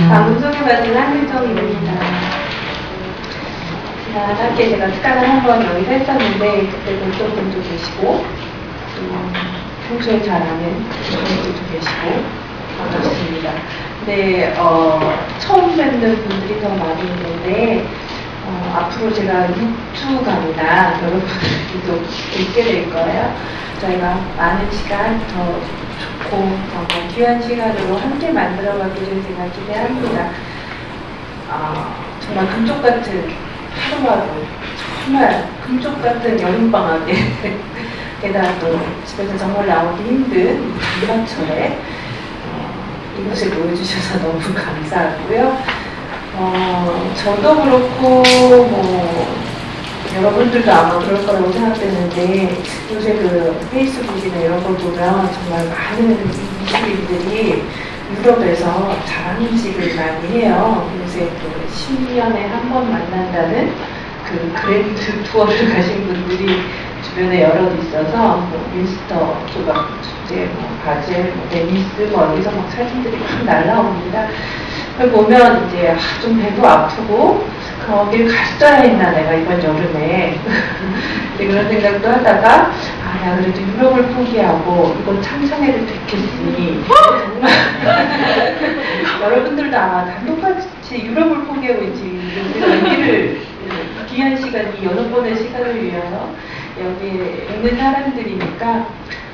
방송에 받은 한일정입니다. 지난 학기에 제가 특강을 한번 여기서 했었는데 그때도 어떤 분도 계시고 평소에 잘 아는 분들도 계시고 반갑습니다. 근데 처음 뵙는 분들이 더 많이 있는데 앞으로 제가 6주 간이나 여러분들도 있게 될 거예요. 저희가 많은 시간 더 좋고 정말 귀한 시간으로 함께 만들어가기를 제가 기대합니다. 정말 금쪽 같은 하루하루, 정말 금쪽 같은 여름방학에 게다가 또 집에서 정말 나오기 힘든 이방철에 이곳에 모여주셔서 너무 감사하고요. 저도 그렇고 여러분들도 아마 그럴 거라고 생각되는데 요새 그 페이스북이나 이런 걸 보면 정말 많은 미술인들이 유럽에서 자랑질을 많이 해요. 요새 그 10년에 한 번 만난다는 그 그랜드 투어를 가신 분들이 주변에 여럿 있어서 윈스터 조각 축제, 바젤, 베니스 여기서 막 사진들이 막 날라옵니다. 그걸 보면 이제 좀 배도 아프고 거길 갔어야 했나 내가 이번 여름에 그런 생각도 하다가 야 그래도 유럽을 포기하고 이번 창성회를 택했으니 정말 여러분들도 아마 다 똑같이 유럽을 포기하고 있지 여기를 귀한 시간 이 여러 번의 시간을 위하여 여기에 있는 사람들이니까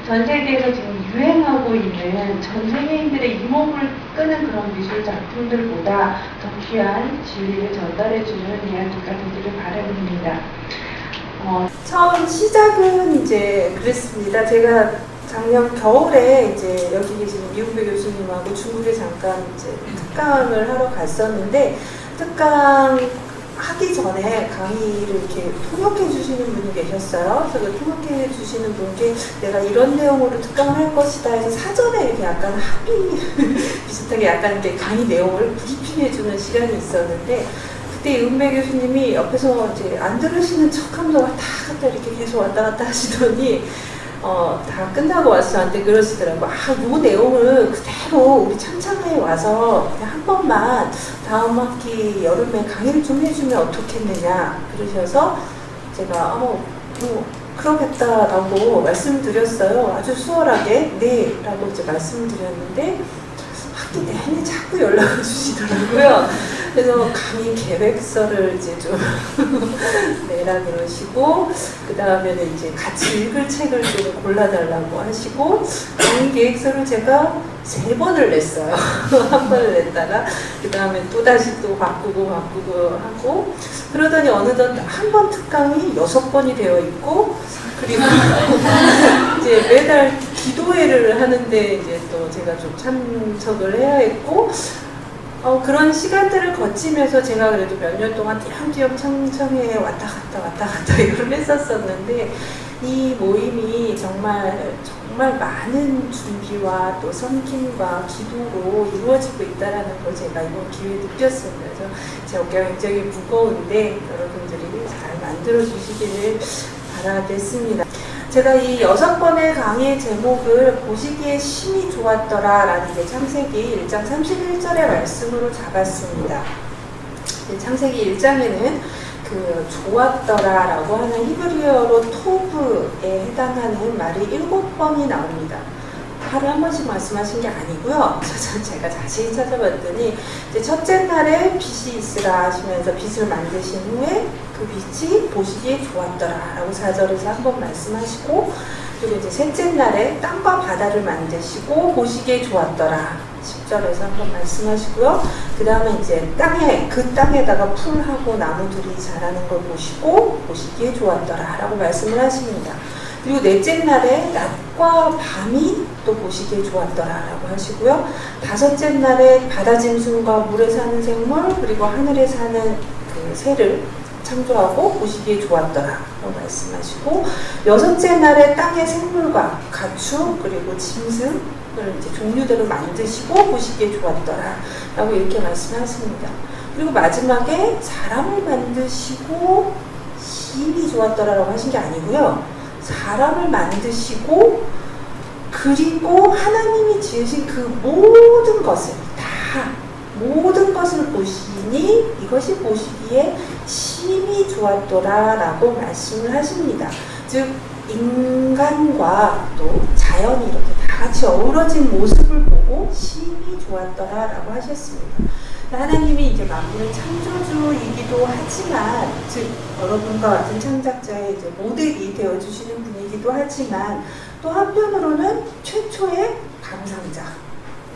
전 세계에서 지금 유행하고 있는 전 세계인들의 이목을 끄는 그런 미술 작품들보다 더 귀한 진리를 전달해주는 이야기가 되기를 바랍니다. 처음 시작은 이제 그랬습니다. 제가 작년 겨울에 이제 여기 계시는 이훈배 교수님하고 중국에 잠깐 이제 특강을 하러 갔었는데 특강 하기 전에 강의를 이렇게 통역해 주시는 분이 계셨어요. 그래서 그 통역해 주시는 분께 내가 이런 내용으로 특강을 할 것이다 해서 사전에 이렇게 약간 합의 비슷하게 약간 이렇게 강의 내용을 브리핑해 주는 시간이 있었는데 그때 이훈배 교수님이 옆에서 이제 안 들으시는 척 하면서 왔다 갔다 이렇게 계속 왔다 갔다 하시더니 다 끝나고 와서 저한테 그러시더라고요. 요 내용을 그대로 우리 창창회에 와서 그냥 한 번만 다음 학기 여름에 강의를 좀 해주면 어떻겠느냐 그러셔서 제가 그러겠다라고 말씀드렸어요. 아주 수월하게 네 라고 이제 말씀드렸는데 학기 내내 자꾸 연락을 주시더라고요. 그래서 강의 계획서를 이제 좀 내라 그러시고 그 다음에는 이제 같이 읽을 책을 좀 골라달라고 하시고 강의 계획서를 제가 3번을 냈어요. 한 번을 냈다가 그 다음에 또 다시 또 바꾸고 하고 그러더니 어느덧 한 번 특강이 6번이 되어 있고 그리고 이제 매달 기도회를 하는데 이제 또 제가 좀 참석을 해야 했고 그런 시간들을 거치면서 제가 그래도 몇 년 동안 띄엄띄엄 창청에 왔다 갔다 이걸 했었었는데 이 모임이 정말 많은 준비와 또 섬김과 기도로 이루어지고 있다는 걸 제가 이번 기회에 느꼈습니다. 그래서 제 어깨가 굉장히 무거운데 여러분들이 잘 만들어 주시기를 바라겠습니다. 제가 이 6번의 강의 제목을 보시기에 심히 좋았더라 라는 게 창세기 1장 31절의 말씀으로 잡았습니다. 창세기 1장에는 그 좋았더라 라고 하는 히브리어로 토브에 해당하는 말이 7번이 나옵니다. 하루에 한 번씩 말씀하신 게 아니고요. 제가 자세히 찾아봤더니 이제 첫째 날에 빛이 있으라 하시면서 빛을 만드신 후에 그 빛이 보시기에 좋았더라 라고 4절에서 한 번 말씀하시고 그리고 이제 셋째 날에 땅과 바다를 만드시고 보시기에 좋았더라 10절에서 한 번 말씀하시고요. 그 다음에 이제 그 땅에다가 풀하고 나무들이 자라는 걸 보시고 보시기에 좋았더라 라고 말씀을 하십니다. 그리고 넷째 날에 낮과 밤이 또 또 보시기에 좋았더라라고 하시고요. 다섯째 날에 바다짐승과 물에 사는 생물 그리고 하늘에 사는 그 새를 창조하고 보시기에 좋았더라라고 말씀하시고, 여섯째 날에 땅의 생물과 가축 그리고 짐승을 이제 종류대로 만드시고 보시기에 좋았더라라고 이렇게 말씀하십니다. 그리고 마지막에 사람을 만드시고 힘이 좋았더라라고 하신 게 아니고요. 사람을 만드시고 그리고 하나님이 지으신 그 모든 것을 보시니 이것이 보시기에 심히 좋았더라라고 말씀을 하십니다. 즉 인간과 또 자연이 이렇게 다 같이 어우러진 모습을 보고 심히 좋았더라라고 하셨습니다. 하나님이 이제 만물의 창조주이기도 하지만, 즉 여러분과 같은 창작자의 이제 모델이 되어주시는 분이기도 하지만, 또 한편으로는 최초의 감상자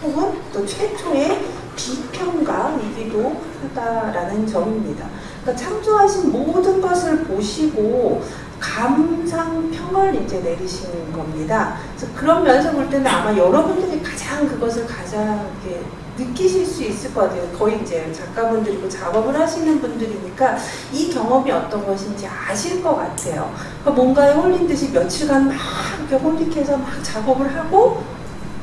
혹은 또 최초의 비평가이기도 하다라는 점입니다. 그러니까 창조하신 모든 것을 보시고 감상평을 이제 내리시는 겁니다. 그래서 그런 면에서 볼 때는 아마 여러분들이 그것을 가장 이렇게 느끼실 수 있을 것 같아요. 거의 이제 작가분들이고 작업을 하시는 분들이니까 이 경험이 어떤 것인지 아실 것 같아요. 그러니까 뭔가에 홀린 듯이 며칠간 막 이렇게 홀릭해서 막 작업을 하고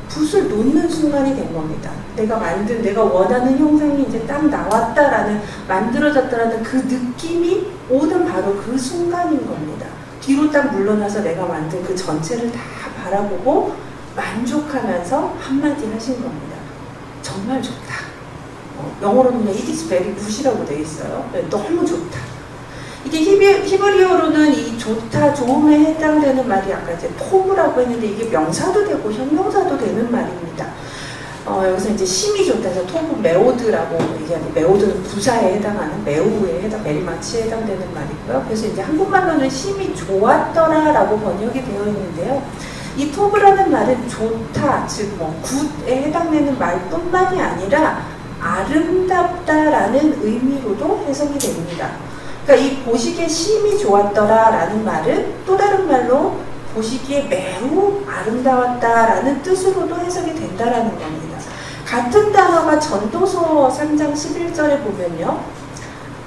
붓을 놓는 순간이 된 겁니다. 내가 원하는 형상이 이제 딱 나왔다라는, 만들어졌다라는 그 느낌이 오는 바로 그 순간인 겁니다. 뒤로 딱 물러나서 내가 만든 그 전체를 다 바라보고 만족하면서 한마디 하신 겁니다. 정말 좋다. 영어로는 it is very good이라고 되어 있어요. 너무 좋다. 이게 히브리어로는 이 좋다, 좋음에 해당되는 말이 아까 이제 토브라고 했는데 이게 명사도 되고 형용사도 되는 말입니다. 여기서 이제 심이 좋다 해서 토브 메오드라고 얘기하는데, 메오드는 부사에 해당하는, 메리마치에 해당되는 말이고요. 그래서 이제 한국말로는 심이 좋았더라라고 번역이 되어 있는데요. 이 토브라는 말은 좋다, 즉 굿에 해당되는 말뿐만이 아니라 아름답다라는 의미로도 해석이 됩니다. 그러니까 이 보시기에 심히 좋았더라라는 말은 또 다른 말로 보시기에 매우 아름다웠다라는 뜻으로도 해석이 된다라는 겁니다. 같은 단어가 전도서 3장 11절에 보면요.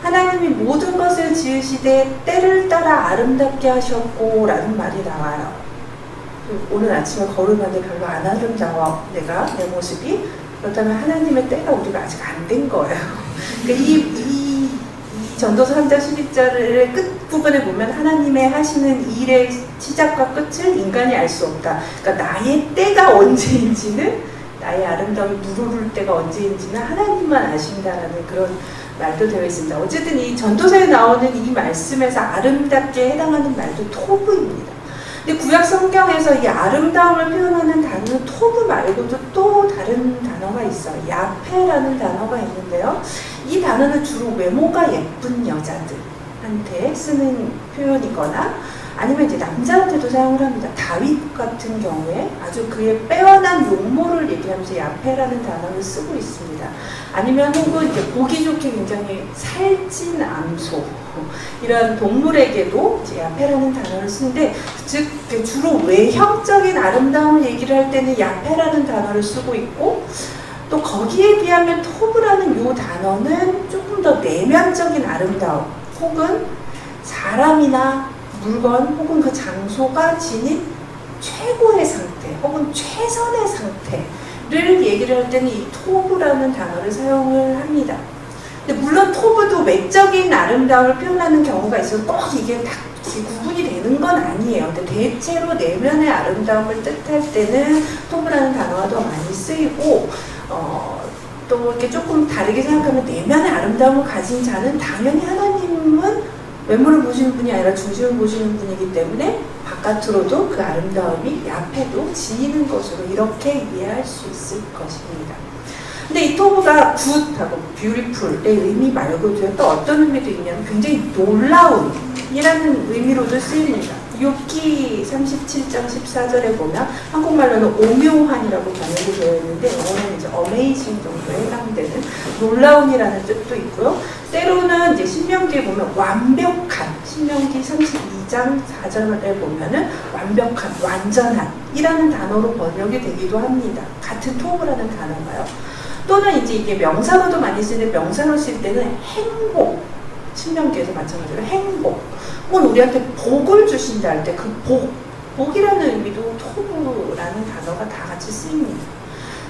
하나님이 모든 것을 지으시되 때를 따라 아름답게 하셨고 라는 말이 나와요. 오늘 아침에 걸으는데 별로 안 아름다워, 내 모습이. 그렇다면 하나님의 때가 우리가 아직 안 된 거예요. 그러니까 이 전도서 3장 12절의 끝부분에 보면 하나님의 하시는 일의 시작과 끝을 인간이 알 수 없다. 그러니까 나의 때가 언제인지는, 나의 아름다움이 무르를 때가 언제인지는 하나님만 아신다라는 그런 말도 되어 있습니다. 어쨌든 이 전도서에 나오는 이 말씀에서 아름답게 해당하는 말도 토브입니다. 근데 구약 성경에서 이 아름다움을 표현하는 단어는 토브 말고도 또 다른 단어가 있어요. 야페라는 단어가 있는데요. 이 단어는 주로 외모가 예쁜 여자들한테 쓰는 표현이거나 아니면 이제 남자한테도 사용을 합니다. 다윗 같은 경우에 아주 그의 빼어난 용모를 얘기하면서 야페라는 단어를 쓰고 있습니다. 아니면 혹은 이제 보기 좋게 굉장히 살찐 암소, 이런 동물에게도 이제 야페라는 단어를 쓰는데, 즉 주로 외형적인 아름다움을 얘기를 할 때는 야페라는 단어를 쓰고 있고, 또 거기에 비하면 토브라는 이 단어는 조금 더 내면적인 아름다움, 혹은 사람이나 물건 혹은 그 장소가 지닌 최고의 상태 혹은 최선의 상태를 얘기를 할 때는 이 토브라는 단어를 사용을 합니다. 근데 물론 토브도 외적인 아름다움을 표현하는 경우가 있어서 꼭 이게 딱 구분이 되는 건 아니에요. 근데 대체로 내면의 아름다움을 뜻할 때는 토브라는 단어가 더 많이 쓰이고, 또 이렇게 조금 다르게 생각하면 내면의 아름다움을 가진 자는 당연히 하나님은 외모를 보시는 분이 아니라 중심을 보시는 분이기 때문에 바깥으로도 그 아름다움이 야페도 지니는 것으로 이렇게 이해할 수 있을 것입니다. 근데 이 토브가 굿하고 뷰티풀의 의미 말고도 또 어떤 의미도 있냐면 굉장히 놀라운이라는 의미로도 쓰입니다. 욥기 37장 14절에 보면 한국말로는 오묘한이라고 번역이 되어 있는데 영어는 이제 amazing 정도에 해당되는 놀라운이라는 뜻도 있고요. 때로는 이제 신명기에 보면 완벽한, 신명기 32장 4절에 보면은 완벽한, 완전한 이라는 단어로 번역이 되기도 합니다. 같은 토브라는 단어가요. 또는 이제 이게 명사로도 많이 쓰는데 명사로 쓸 때는 행복, 신명기에서 마찬가지로 행복, 혹은 우리한테 복을 주신다 할 때 그 복이라는 의미도 토브라는 단어가 다 같이 쓰입니다.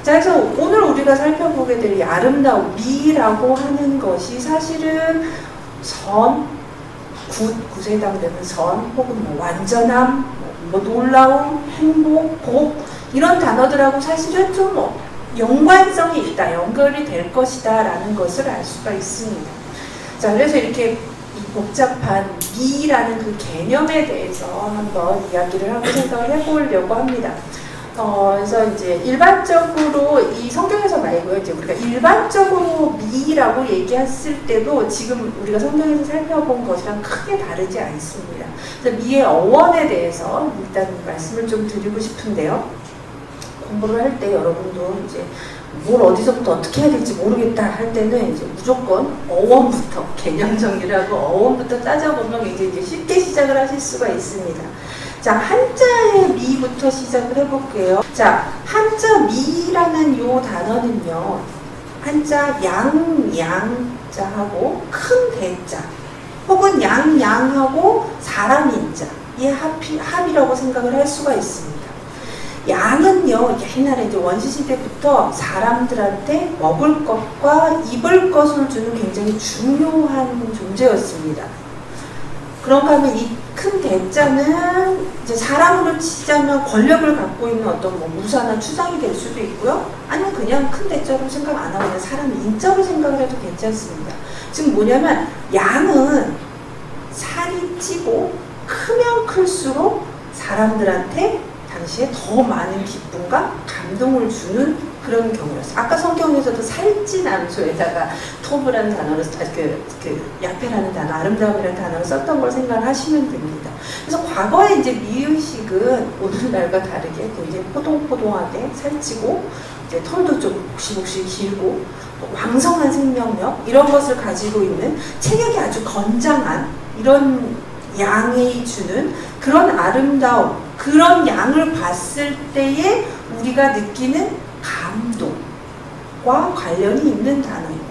자, 그래서 오늘 우리가 살펴보게 될 이 아름다움, 미라고 하는 것이 사실은 선, 굿에 해당되는 선, 혹은 뭐 완전함, 뭐 놀라움, 행복, 복, 이런 단어들하고 사실은 좀 연관성이 있다, 연결이 될 것이다 라는 것을 알 수가 있습니다. 자, 그래서 이렇게 복잡한 미라는 그 개념에 대해서 한번 이야기를 하고 생각을 해보려고 합니다. 그래서 이제 일반적으로 이 성경에서 말고요, 이제 우리가 일반적으로 미라고 얘기했을 때도 지금 우리가 성경에서 살펴본 것이랑 크게 다르지 않습니다. 그래서 미의 어원에 대해서 일단 말씀을 좀 드리고 싶은데요. 공부를 할 때 여러분도 이제 뭘 어디서부터 어떻게 해야 될지 모르겠다 할 때는 이제 무조건 어원부터, 개념 정리를 하고 어원부터 따져보면 이제 쉽게 시작을 하실 수가 있습니다. 자, 한자의 미부터 시작을 해볼게요. 자, 한자 미라는 요 단어는요, 한자 양자하고 큰 대자, 혹은 양하고 사람인자, 이 합이라고 생각을 할 수가 있습니다. 양은요, 옛날에 이제 원시시대부터 사람들한테 먹을 것과 입을 것을 주는 굉장히 중요한 존재였습니다. 그런가 하면 이 큰 대자는 이제 사람으로 치자면 권력을 갖고 있는 어떤 뭐 무사나 추상이 될 수도 있고요. 아니면 그냥 큰 대자로 생각 안 하고 그냥 사람 인자로 생각을 해도 괜찮습니다. 지금 뭐냐면 양은 살이 찌고 크면 클수록 사람들한테 당시에 더 많은 기쁨과 감동을 주는 그런 경우였어요. 아까 성경에서도 살찐 암소에다가 토브라는 단어를, 야페라는 단어, 아름다움이라는 단어를 썼던 걸 생각하시면 됩니다. 그래서 과거에 이제 미의식은 오늘날과 다르게 굉장히 포동포동하게 살찌고, 이제 털도 좀 복실복실 길고, 왕성한 생명력, 이런 것을 가지고 있는 체격이 아주 건장한 이런 양이 주는 그런 아름다움, 그런 양을 봤을 때에 우리가 느끼는 감동과 관련이 있는 단어입니다.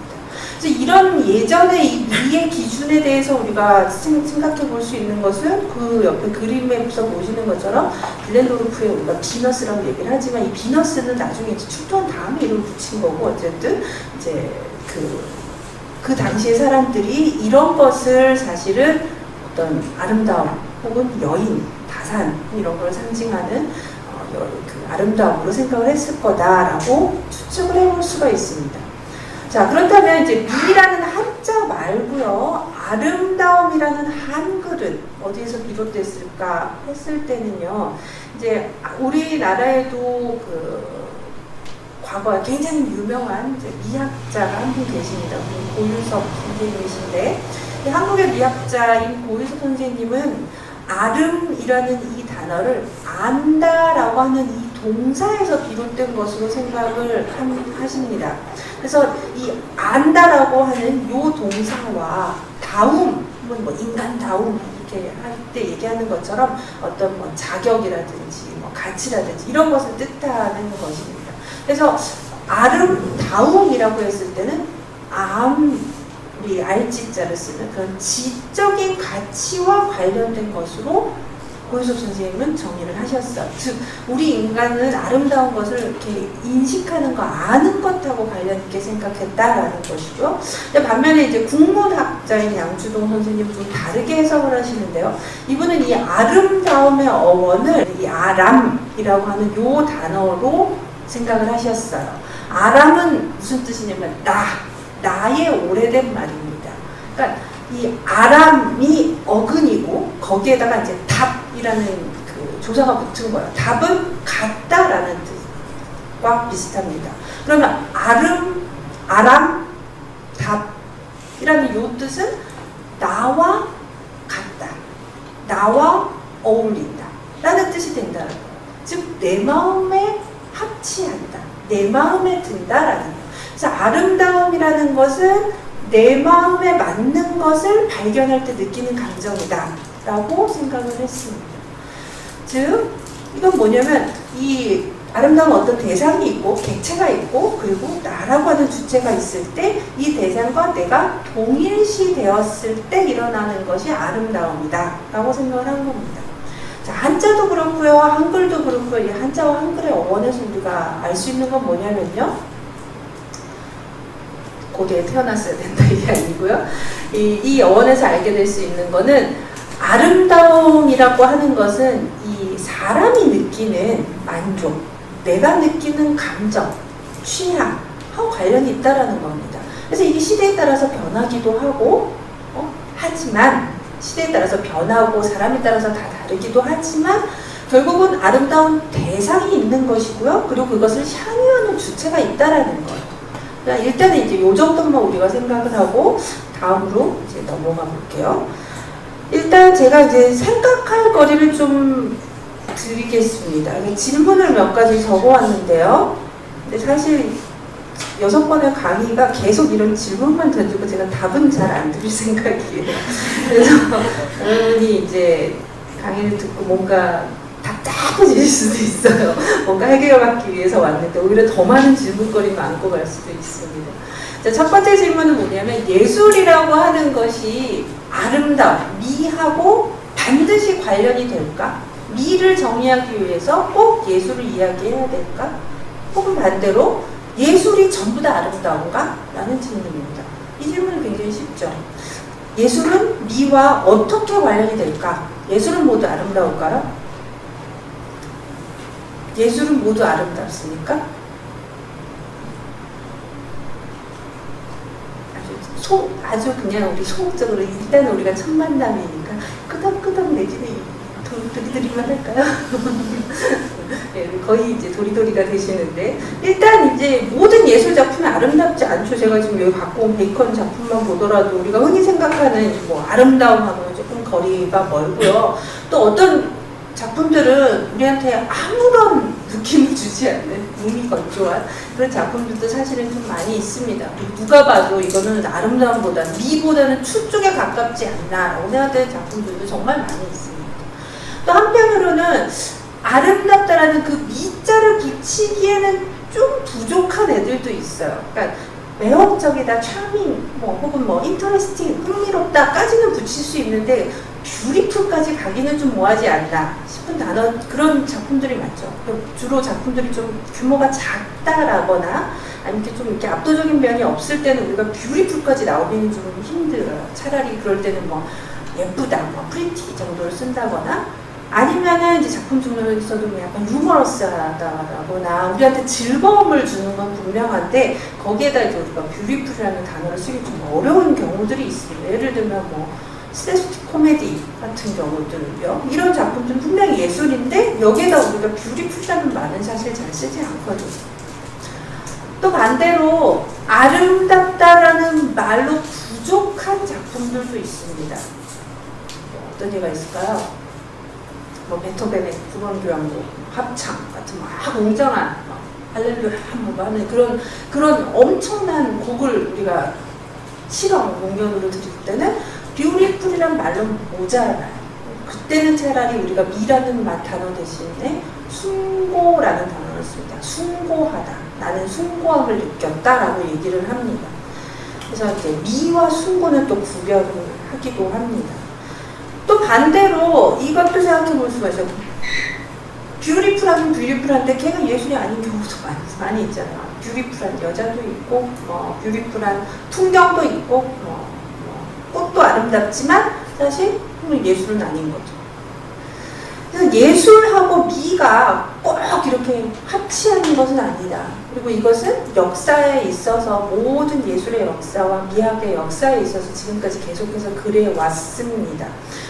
그래서 이런 예전의 이 미의 기준에 대해서 우리가 생각해 볼 수 있는 것은 그 옆에 그림에서 보시는 것처럼 빌렌도르프의 우리가 비너스라고 얘기를 하지만 이 비너스는 나중에 이제 출토한 다음에 이름을 붙인 거고, 어쨌든 이제 그 당시의 사람들이 이런 것을 사실은 어떤 아름다움 혹은 여인, 다산 이런 걸 상징하는 그 아름다움으로 생각을 했을 거다라고 추측을 해볼 수가 있습니다. 자, 그렇다면 이제 미라는 한자 말고요, 아름다움이라는 한글은 어디에서 비롯됐을까 했을 때는요, 이제 우리나라에도 과거에 굉장히 유명한 이제 미학자가 한 분 계십니다. 고유섭 선생님이신데, 한국의 미학자인 고유섭 선생님은 아름이라는 이 단어를 안다라고 하는 이 동사에서 비롯된 것으로 생각을 하십니다. 그래서 이 안다라고 하는 요 동사와 다움, 뭐 인간다움 이렇게 할 때 얘기하는 것처럼 어떤 뭐 자격이라든지 뭐 가치라든지 이런 것을 뜻하는 것입니다. 그래서 아름다움이라고 했을 때는 우리 알지자를 쓰는 그런 지적인 가치와 관련된 것으로 고유섭 선생님은 정의를 하셨어요. 즉, 우리 인간은 아름다운 것을 이렇게 인식하는 거, 아는 것하고 관련 있게 생각했다라는 것이죠. 근데 반면에 이제 국문학자인 양주동 선생님은 좀 다르게 해석을 하시는데요. 이분은 이 아름다움의 어원을 이 아람이라고 하는 요 단어로 생각을 하셨어요. 아람은 무슨 뜻이냐면 나의 오래된 말입니다. 그러니까 이 아람이 어근이고 거기에다가 이제 답이라는 그 조사가 붙은 거예요. 답은 같다라는 뜻과 비슷합니다. 그러면 아람, 답이라는 이 뜻은 나와 같다, 나와 어울린다 라는 뜻이 된다는 거예요. 즉, 내 마음에 합치한다, 내 마음에 든다라는 거예요. 그래서 아름다움이라는 것은 내 마음에 맞는 것을 발견할 때 느끼는 감정이다 라고 생각을 했습니다. 즉 이건 뭐냐면 이 아름다운 어떤 대상이 있고 객체가 있고 그리고 나라고 하는 주체가 있을 때 이 대상과 내가 동일시 되었을 때 일어나는 것이 아름다움이다 라고 생각을 한 겁니다. 자, 한자도 그렇고요, 한글도 그렇고요. 이 한자와 한글의 어원에서 우리가 알 수 있는 건 뭐냐면요, 고대에 태어났어야 된다 이게 아니고요, 이 어원에서 알게 될 수 있는 거는 아름다움이라고 하는 것은 이 사람이 느끼는 만족, 내가 느끼는 감정, 취향하고 관련이 있다라는 겁니다. 그래서 이게 시대에 따라서 변하기도 하고, 하지만 시대에 따라서 변하고 사람에 따라서 다 다르기도 하지만 결국은 아름다운 대상이 있는 것이고요. 그리고 그것을 향유하는 주체가 있다라는 거예요. 그러니까 일단은 이제 요 정도만 우리가 생각을 하고 다음으로 이제 넘어가 볼게요. 일단 제가 이제 생각할 거리를 좀 드리겠습니다. 질문을 몇 가지 적어왔는데요. 근데 사실 6번의 강의가 계속 이런 질문만 던지고 제가 답은 잘 안 드릴 생각이에요. 그래서 여러분이 이제 강의를 듣고 뭔가 답답해질 수도 있어요. 뭔가 해결받기 위해서 왔는데 오히려 더 많은 질문거리만 안고 갈 수도 있습니다. 자, 첫 번째 질문은 뭐냐면 예술이라고 하는 것이 아름다움, 미하고 반드시 관련이 될까? 미를 정의하기 위해서 꼭 예술을 이야기해야 될까? 혹은 반대로 예술이 전부 다 아름다운가? 라는 질문입니다. 이 질문은 굉장히 쉽죠. 예술은 미와 어떻게 관련이 될까? 예술은 모두 아름다울까요? 예술은 모두 아름답습니까? 아주 그냥 우리 소극적으로 일단 우리가 첫 만남이니까 끄덕끄덕 내지는 도리도리만 할까요? 네, 거의 이제 도리도리가 되시는데 일단 이제 모든 예술 작품이 아름답지 않죠. 제가 지금 여기 갖고 온 베이컨 작품만 보더라도 우리가 흔히 생각하는 뭐 아름다움하고는 조금 거리가 멀고요. 또 어떤 작품들은 우리한테 아무런 느낌을 주지 않는 몸이 건조한 그런 작품들도 사실은 좀 많이 있습니다. 누가 봐도 이거는 아름다움보다 미보다는 추 쪽에 가깝지 않나 라고 생각되는 작품들도 정말 많이 있습니다. 또 한편으로는 아름답다라는 그 미자를 붙이기에는 좀 부족한 애들도 있어요. 그러니까 매혹적이다, 차밍, 혹은 인터레스팅, 흥미롭다까지는 붙일 수 있는데 뷰티풀까지 가기는 좀 뭐하지 않나 싶은 단어, 그런 작품들이 많죠. 주로 작품들이 좀 규모가 작다라거나 아니면 좀 이렇게 압도적인 면이 없을 때는 우리가 뷰티풀까지 나오기는 좀 힘들어요. 차라리 그럴 때는 예쁘다, 프리티 정도를 쓴다거나 아니면은 이제 작품 중에서도 약간 유머러스하다거나 우리한테 즐거움을 주는 건 분명한데 거기에다 이제 우리가 뷰티풀이라는 단어를 쓰기 좀 어려운 경우들이 있습니다. 예를 들면 슬래스틱 코미디 같은 경우들요. 이런 작품들은 분명히 예술인데 여기에다 우리가 뷰티풀이라는 말은 사실 잘 쓰지 않거든요. 또 반대로 아름답다라는 말로 부족한 작품들도 있습니다. 어떤 예가 있을까요? 베토벤의 9번 교향곡, 합창 같은 막 웅장한 할렐루야 하는 그런 엄청난 곡을 우리가 실험 공연으로 드릴 때는 뷰티풀이란 말로 모자라요. 그때는 차라리 우리가 미라는 단어 대신에 숭고라는 단어를 씁니다. 숭고하다. 나는 숭고함을 느꼈다라고 얘기를 합니다. 그래서 이제 미와 숭고는 또 구별을 하기도 합니다. 또 반대로 이것도 생각해 볼 수가 있어요. 뷰티풀하긴 뷰티풀한데 걔가 예술이 아닌 경우도 많이 있잖아요. 뷰티풀한 여자도 있고, 뷰티풀한 풍경도 있고, 꽃도 아름답지만 사실 예술은 아닌 거죠. 그래서 예술하고 미가 꼭 이렇게 합치하는 것은 아니다. 그리고 이것은 역사에 있어서 모든 예술의 역사와 미학의 역사에 있어서 지금까지 계속해서 그래 왔습니다.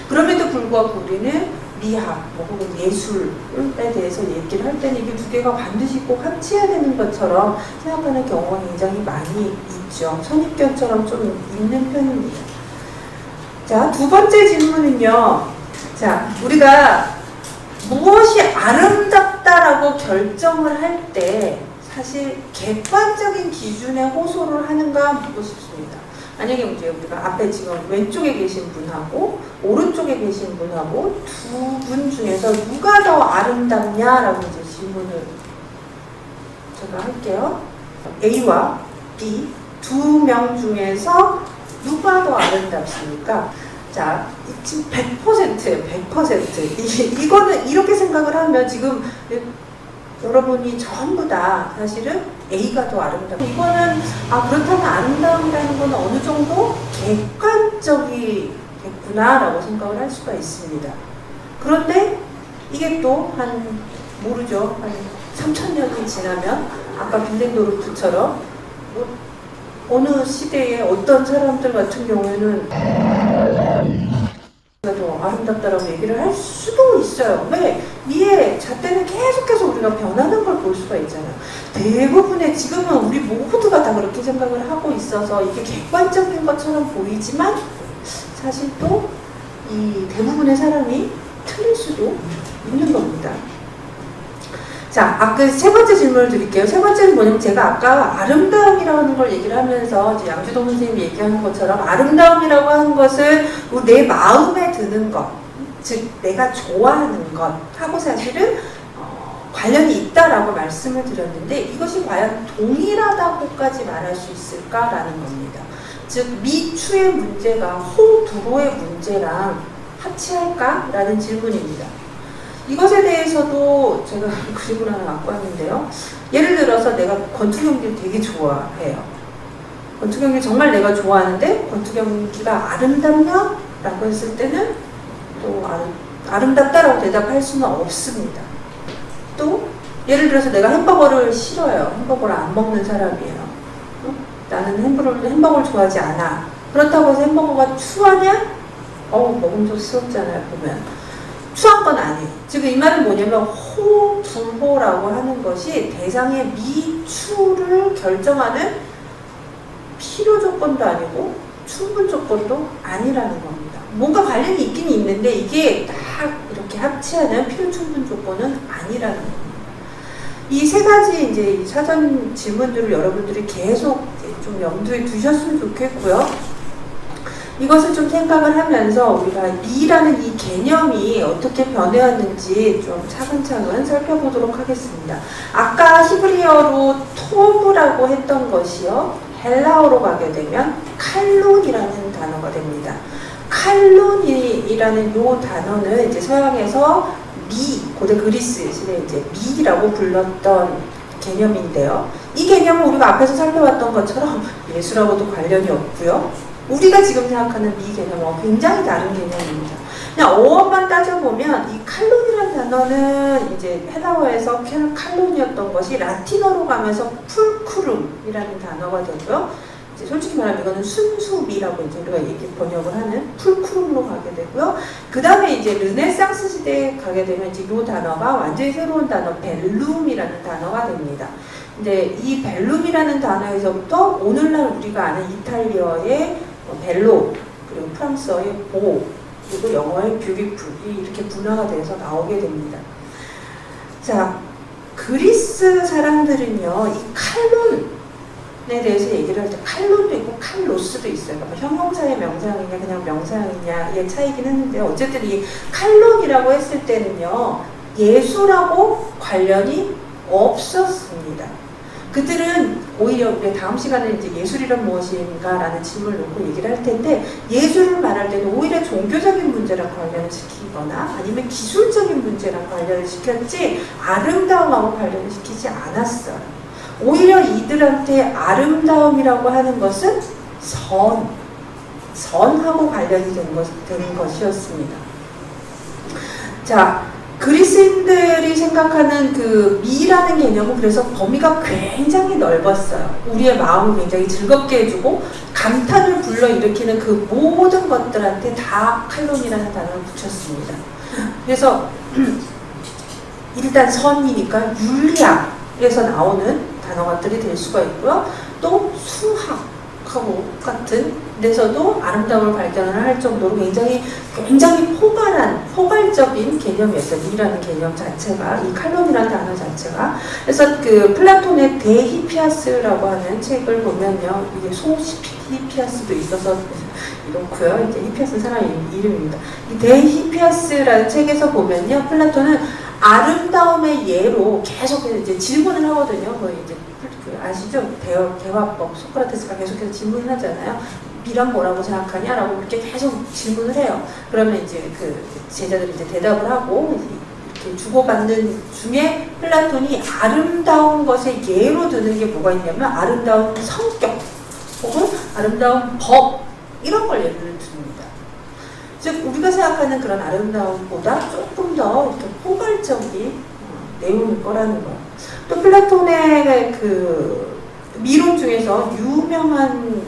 그럼에도 불구하고 우리는 미학 혹은 예술에 대해서 얘기를 할 때는 이게 두 개가 반드시 꼭 합치해야 되는 것처럼 생각하는 경우가 굉장히 많이 있죠. 선입견처럼 좀 있는 편입니다. 자, 두 번째 질문은요. 자, 우리가 무엇이 아름답다라고 결정을 할 때 사실 객관적인 기준에 호소를 하는가 묻고 싶습니다. 만약에 이제 우리가 앞에 지금 왼쪽에 계신 분하고 오른쪽에 계신 분하고 두 분 중에서 누가 더 아름답냐라고 이제 질문을 제가 할게요. A와 B 두 명 중에서 누가 더 아름답습니까? 자, 지금 100%예요, 100%. 이거는 이렇게 생각을 하면 지금 여러분이 전부 다 사실은 A가 더 아름답다. 이거는 그렇다면 아름다움이라는 건 어느 정도 객관적이겠구나라고 생각을 할 수가 있습니다. 그런데 이게 또 모르죠. 한 3000년이 지나면 아까 빌덴도르프처럼 어느 시대에 어떤 사람들 같은 경우에는 더 아름답다라고 얘기를 할 수도 있어요. 왜? 미의 잣대는 계속해서 우리가 변하는 걸 볼 수가 있잖아요. 대부분의 지금은 우리 모두가 다 그렇게 생각을 하고 있어서 이게 객관적인 것처럼 보이지만 사실 또 이 대부분의 사람이 틀릴 수도 있는 겁니다. 자, 세 번째 질문을 드릴게요. 세 번째는 뭐냐면 제가 아까 아름다움이라는 걸 얘기를 하면서 이제 양주동 선생님이 얘기하는 것처럼 아름다움이라고 하는 것은 내 마음에 드는 것, 즉 내가 좋아하는 것하고 사실은 관련이 있다라고 말씀을 드렸는데 이것이 과연 동일하다고까지 말할 수 있을까라는 겁니다. 즉 미추의 문제가 호두로의 문제랑 합치할까라는 질문입니다. 이것에 대해서도 제가 그림을 하나 갖고 왔는데요. 예를 들어서 내가 권투경기를 되게 좋아해요. 권투경기 정말 내가 좋아하는데 권투경기가 아름답냐? 라고 했을 때는 또 아름답다라고 대답할 수는 없습니다. 또 예를 들어서 내가 햄버거를 싫어요. 햄버거를 안 먹는 사람이에요. 나는 햄버거를 좋아하지 않아. 그렇다고 해서 햄버거가 추하냐? 먹음직스럽잖아요. 보면 추한 건 아니에요. 지금 이 말은 뭐냐면 호불호라고 하는 것이 대상의 미추를 결정하는 필요 조건도 아니고 충분 조건도 아니라는 겁니다. 뭔가 관련이 있긴 있는데 이게 딱 이렇게 합치하는 필요 충분 조건은 아니라는 겁니다. 이 세 가지 이제 사전 질문들을 여러분들이 계속 좀 염두에 두셨으면 좋겠고요. 이것을 좀 생각을 하면서 우리가 미라는 이 개념이 어떻게 변해왔는지 좀 차근차근 살펴보도록 하겠습니다. 아까 히브리어로 토브라고 했던 것이요. 헬라어로 가게 되면 칼론이라는 단어가 됩니다. 칼론이라는 요 단어는 이제 서양에서 고대 그리스 시대 이제 미라고 불렀던 개념인데요. 이 개념은 우리가 앞에서 살펴봤던 것처럼 예수라고도 관련이 없고요. 우리가 지금 생각하는 미 개념은 굉장히 다른 개념입니다. 그냥 어원만 따져보면 이 칼론이라는 단어는 이제 헬라어에서 칼론이었던 것이 라틴어로 가면서 풀크룸이라는 단어가 되고요. 이제 솔직히 말하면 이거는 순수미라고 이제 우리가 이렇게 번역을 하는 풀크룸으로 가게 되고요. 그 다음에 이제 르네상스 시대에 가게 되면 이제 이 단어가 완전히 새로운 단어 벨룸이라는 단어가 됩니다. 이제 이 벨룸이라는 단어에서부터 오늘날 우리가 아는 이탈리아의 벨로, 그리고 프랑스어의 보, 그리고 영어의 뷰티풀이 이렇게 분화가 돼서 나오게 됩니다. 자, 그리스 사람들은요, 이 칼론에 대해서 얘기를 할 때 칼론도 있고 칼로스도 있어요. 그러니까 형용사의 명사형이냐 그냥 명사형이냐의 차이긴 했는데 어쨌든 이 칼론이라고 했을 때는요, 예수라고 관련이 없었습니다. 그들은 오히려 우리 다음 시간에 이제 예술이란 무엇인가 라는 질문을 놓고 얘기를 할 텐데 예술을 말할 때는 오히려 종교적인 문제랑 관련을 시키거나 아니면 기술적인 문제랑 관련을 시켰지 아름다움하고 관련을 시키지 않았어요. 오히려 이들한테 아름다움이라고 하는 것은 선하고 관련이 되는 것이었습니다. 자, 그리스인들이 생각하는 그 미라는 개념은 그래서 범위가 굉장히 넓었어요. 우리의 마음을 굉장히 즐겁게 해주고 감탄을 불러일으키는 그 모든 것들한테 다 칼론이라는 단어를 붙였습니다. 그래서 일단 선이니까 윤리학에서 나오는 단어들이 될 수가 있고요. 또 수학하고 같은 데서도 아름다움을 발견을 할 정도로 굉장히 포괄적인 개념이었어요. 미라는 개념 자체가, 이 칼론이라는 단어 자체가. 그래서 그 플라톤의 데히피아스라고 하는 책을 보면요, 이게 히피아스도 있어서 이렇고요. 이제 히피아스는 사람 이름입니다. 이 데히피아스라는 책에서 보면요, 플라톤은 아름다움의 예로 계속해서 이제 질문을 하거든요. 뭐 이제 아시죠? 대화법, 소크라테스가 계속해서 질문을 하잖아요. 미란 뭐라고 생각하냐라고 이렇게 계속 질문을 해요. 그러면 이제 그 제자들이 이제 대답을 하고 이렇게 주고받는 중에 플라톤이 아름다운 것의 예로 드는 게 뭐가 있냐면 아름다운 성격 혹은 아름다운 법 이런 걸 예를 듭니다. 즉 우리가 생각하는 그런 아름다움보다 조금 더 이렇게 포괄적인 내용일 거라는 거예요. 또 플라톤의 그 미론 중에서 유명한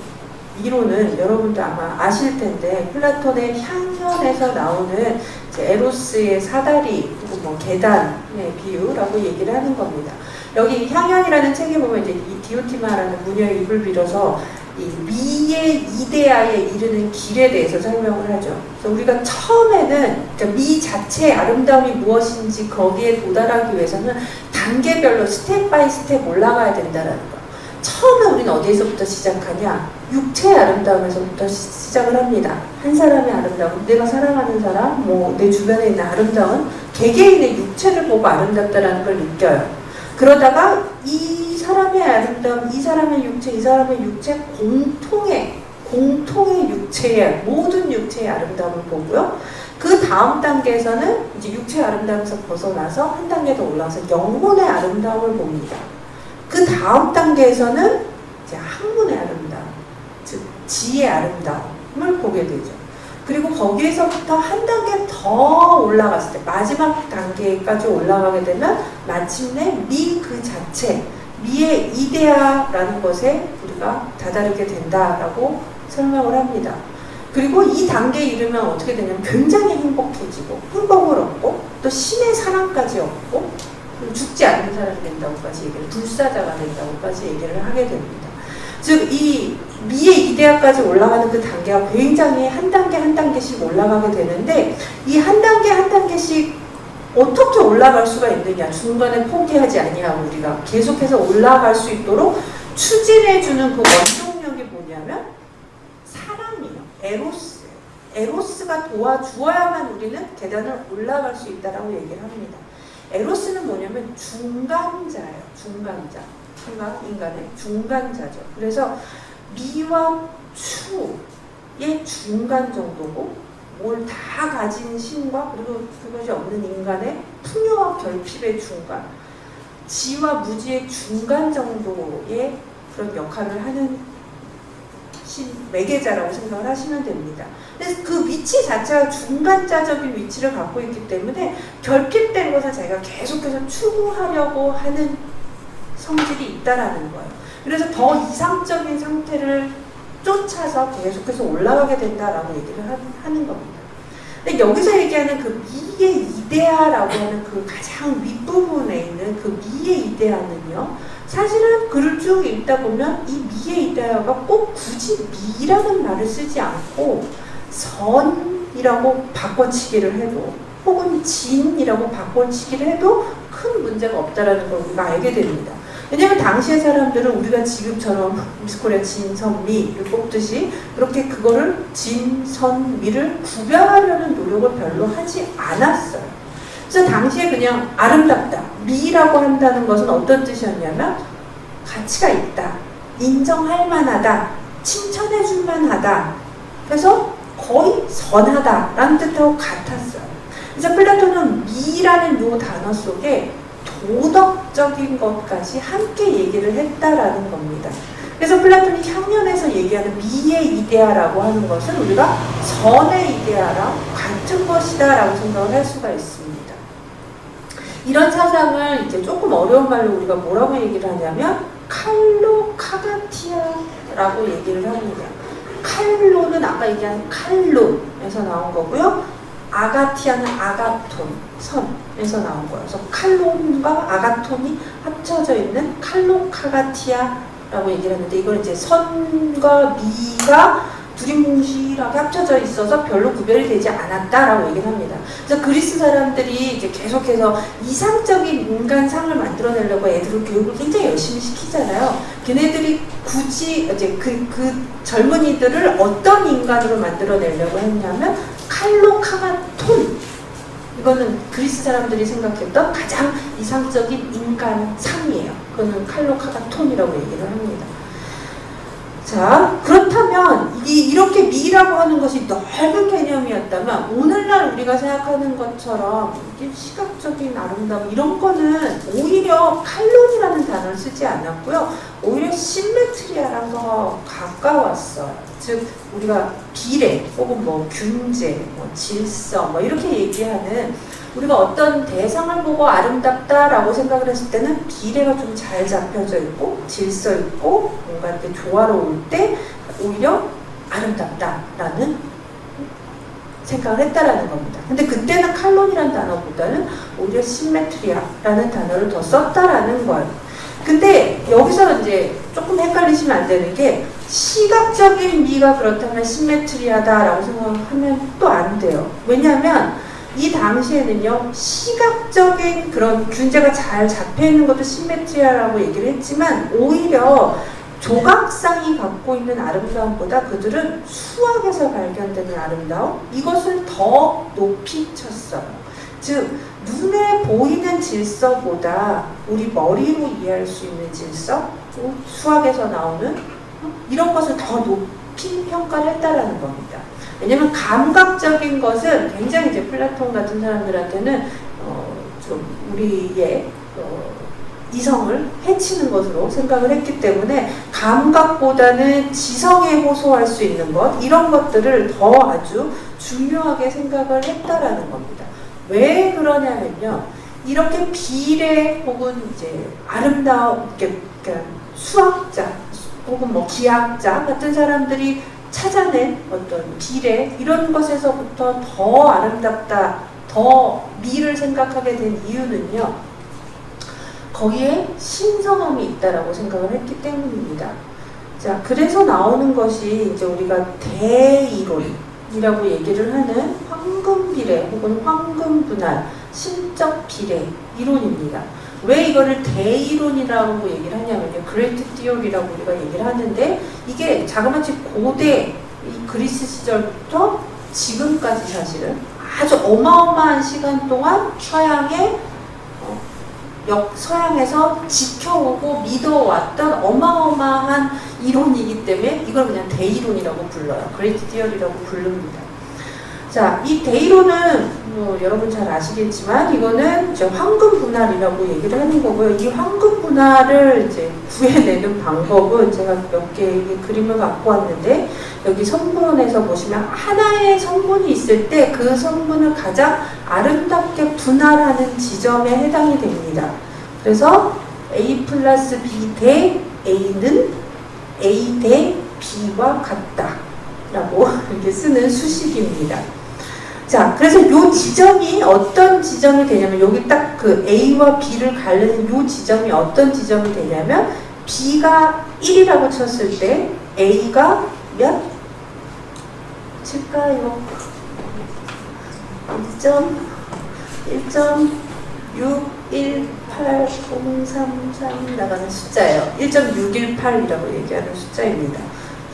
미론은 여러분도 아마 아실 텐데, 플라톤의 향연에서 나오는 에로스의 사다리 혹은 뭐 계단의 비유라고 얘기를 하는 겁니다. 여기 향연이라는 책에 보면 이제 이 디오티마라는 무녀의 입을 빌어서 이 미의 이데아에 이르는 길에 대해서 설명을 하죠. 그래서 우리가 처음에는 그러니까 미 자체의 아름다움이 무엇인지 거기에 도달하기 위해서는 단계별로 스텝 바이 스텝 올라가야 된다는 거. 처음에 우리는 어디에서부터 시작하냐? 육체의 아름다움에서부터 시작을 합니다. 한 사람의 아름다움, 내가 사랑하는 사람, 뭐 내 주변에 있는 아름다운 개개인의 육체를 보고 아름답다라는 걸 느껴요. 그러다가 이 사람의 아름다움, 이 사람의 육체 공통의 육체의 모든 육체의 아름다움을 보고요. 그 다음 단계에서는 이제 육체의 아름다움에서 벗어나서 한 단계 더 올라가서 영혼의 아름다움을 봅니다. 그 다음 단계에서는 이제 학문의 아름다움, 즉 지혜의 아름다움을 보게 되죠. 그리고 거기에서부터 한 단계 더 올라갔을 때 마지막 단계까지 올라가게 되면 마침내 미 그 자체, 미의 이데아라는 것에 우리가 다다르게 된다라고 설명을 합니다. 그리고 이 단계에 이르면 어떻게 되냐면 굉장히 행복해지고 행복을 얻고 또 신의 사랑까지 얻고 죽지 않는 사람이 된다고까지 얘기를, 불사자가 된다고까지 얘기를 하게 됩니다. 즉 이 미의 이데아까지 올라가는 그 단계가 굉장히 한 단계 한 단계씩 올라가게 되는데, 이 한 단계 한 단계씩 어떻게 올라갈 수가 있느냐, 중간에 포기하지 아니하고 우리가 계속해서 올라갈 수 있도록 추진해주는 그 원동력이 뭐냐면 사랑이에요. 에로스가 도와주어야만 우리는 계단을 올라갈 수 있다라고 얘기를 합니다. 에로스는 뭐냐면 중간자예요. 중간자. 인간의 중간자죠. 그래서 미와 추의 중간 정도고, 뭘 다 가진 신과 그리고 그것이 없는 인간의 풍요와 결핍의 중간, 지와 무지의 중간 정도의 그런 역할을 하는 매개자라고 생각을 하시면 됩니다. 그래서 그 위치 자체가 중간자적인 위치를 갖고 있기 때문에 결핍된 것을 자기가 계속해서 추구하려고 하는 성질이 있다라는 거예요. 그래서 더 이상적인 상태를 쫓아서 계속해서 올라가게 된다라고 얘기를 하는 겁니다. 근데 여기서 얘기하는 그 미의 이데아라고 하는 그 가장 윗부분에 있는 그 미의 이데아는요, 사실은 글을 쭉 읽다 보면 이 미의 이데아가 꼭 굳이 미라는 말을 쓰지 않고 선이라고 바꿔치기를 해도 혹은 진이라고 바꿔치기를 해도 큰 문제가 없다라는 걸 우리가 알게 됩니다. 왜냐하면 당시의 사람들은 우리가 지금처럼 미스코리아 진, 선, 미를 뽑듯이 그렇게 그거를 진, 선, 미를 구별하려는 노력을 별로 하지 않았어요. 그래서 당시에 그냥 아름답다, 미라고 한다는 것은 어떤 뜻이었냐면 가치가 있다, 인정할 만하다, 칭찬해 줄 만하다, 그래서 거의 선하다라는 뜻하고 같았어요. 그래서 플라톤은 미라는 요 단어 속에 도덕적인 것까지 함께 얘기를 했다라는 겁니다. 그래서 플라톤이 향연에서 얘기하는 미의 이데아라고 하는 것은 우리가 선의 이데아랑 같은 것이다라고 생각을 할 수가 있습니다. 이런 사상을 이제 조금 어려운 말로 우리가 뭐라고 얘기를 하냐면 칼로카가티아라고 얘기를 합니다. 칼로는 아까 얘기한 칼론에서 나온 거고요. 아가티아는 아가톤, 선에서 나온 거예요. 그래서 칼론과 아가톤이 합쳐져 있는 칼로카가티아라고 얘기를 했는데, 이걸 이제 선과 미가 둘이 뭉실하게 합쳐져 있어서 별로 구별이 되지 않았다라고 얘기를 합니다. 그래서 그리스 사람들이 이제 계속해서 이상적인 인간상을 만들어내려고 애들을 교육을 굉장히 열심히 시키잖아요. 걔네들이 굳이 이제 그 젊은이들을 어떤 인간으로 만들어내려고 했냐면 칼로카마톤, 이거는 그리스 사람들이 생각했던 가장 이상적인 인간상이에요. 그거는 칼로카마톤이라고 얘기를 합니다. 자, 그렇다면 이렇게 미라고 하는 것이 넓은 개념이었다면 오늘날 우리가 생각하는 것처럼 시각적인 아름다움 이런 거는 오히려 칼론이라는 단어를 쓰지 않았고요. 오히려 심메트리아랑 더 가까웠어요. 즉 우리가 비례 혹은 뭐 균제, 뭐 질서 뭐 이렇게 얘기하는, 우리가 어떤 대상을 보고 아름답다라고 생각을 했을 때는 비례가 좀 잘 잡혀져 있고 질서 있고 뭔가 이렇게 조화로울 때 오히려 아름답다라는 생각을 했다라는 겁니다. 근데 그때는 칼론이라는 단어보다는 오히려 심메트리아라는 단어를 더 썼다라는 거예요. 근데 여기서 이제 조금 헷갈리시면 안 되는 게, 시각적인 미가 그렇다면 심메트리아다라고 생각하면 또 안 돼요. 왜냐하면 이 당시에는요, 시각적인 그런 균제가 잘 잡혀있는 것도 심메트리아라고 얘기를 했지만, 오히려 조각상이 갖고 있는 아름다움보다 그들은 수학에서 발견되는 아름다움, 이것을 더 높이 쳤어요. 즉 눈에 보이는 질서보다 우리 머리로 이해할 수 있는 질서, 수학에서 나오는 이런 것을 더 높이 평가를 했다라는 겁니다. 왜냐면 감각적인 것은 굉장히 이제 플라톤 같은 사람들한테는 좀 우리의 이성을 해치는 것으로 생각을 했기 때문에, 감각보다는 지성에 호소할 수 있는 것, 이런 것들을 더 아주 중요하게 생각을 했다라는 겁니다. 왜 그러냐면요, 이렇게 비례 혹은 이제 아름다운, 그러니까 수학자 혹은 뭐 기하학자 같은 사람들이 찾아낸 어떤 비례, 이런 것에서부터 더 아름답다, 더 미를 생각하게 된 이유는요, 거기에 신성함이 있다라고 생각을 했기 때문입니다. 자, 그래서 나오는 것이 이제 우리가 대이론이라고 얘기를 하는 황금비례 혹은 황금분할, 신적 비례 이론입니다. 왜 이거를 대이론이라고 얘기를 하냐면요, 그레이트 티오리라고 우리가 얘기를 하는데, 이게 자그마치 고대 이 그리스 시절부터 지금까지 사실은 아주 어마어마한 시간 동안 서양에서 지켜오고 믿어왔던 어마어마한 이론이기 때문에 이걸 그냥 대이론이라고 불러요. 그레이트 티오리라고 부릅니다. 자, 이 대이론은 뭐 여러분 잘 아시겠지만 이거는 이제 황금 분할이라고 얘기를 하는 거고요. 이 황금 분할을 이제 구해내는 방법은 제가 몇 개의 그림을 갖고 왔는데, 여기 성분에서 보시면 하나의 성분이 있을 때 그 성분을 가장 아름답게 분할하는 지점에 해당이 됩니다. 그래서 A 플러스 B 대 A는 A 대 B와 같다 라고 이렇게 쓰는 수식입니다. 자, 그래서 이 지점이 어떤 지점이 되냐면, 여기 딱 그 A와 B를 가르는 이 지점이 어떤 지점이 되냐면, B가 1이라고 쳤을 때 A가 몇? 칠까요? 1.618033 나가는 숫자예요. 1.618이라고 얘기하는 숫자입니다.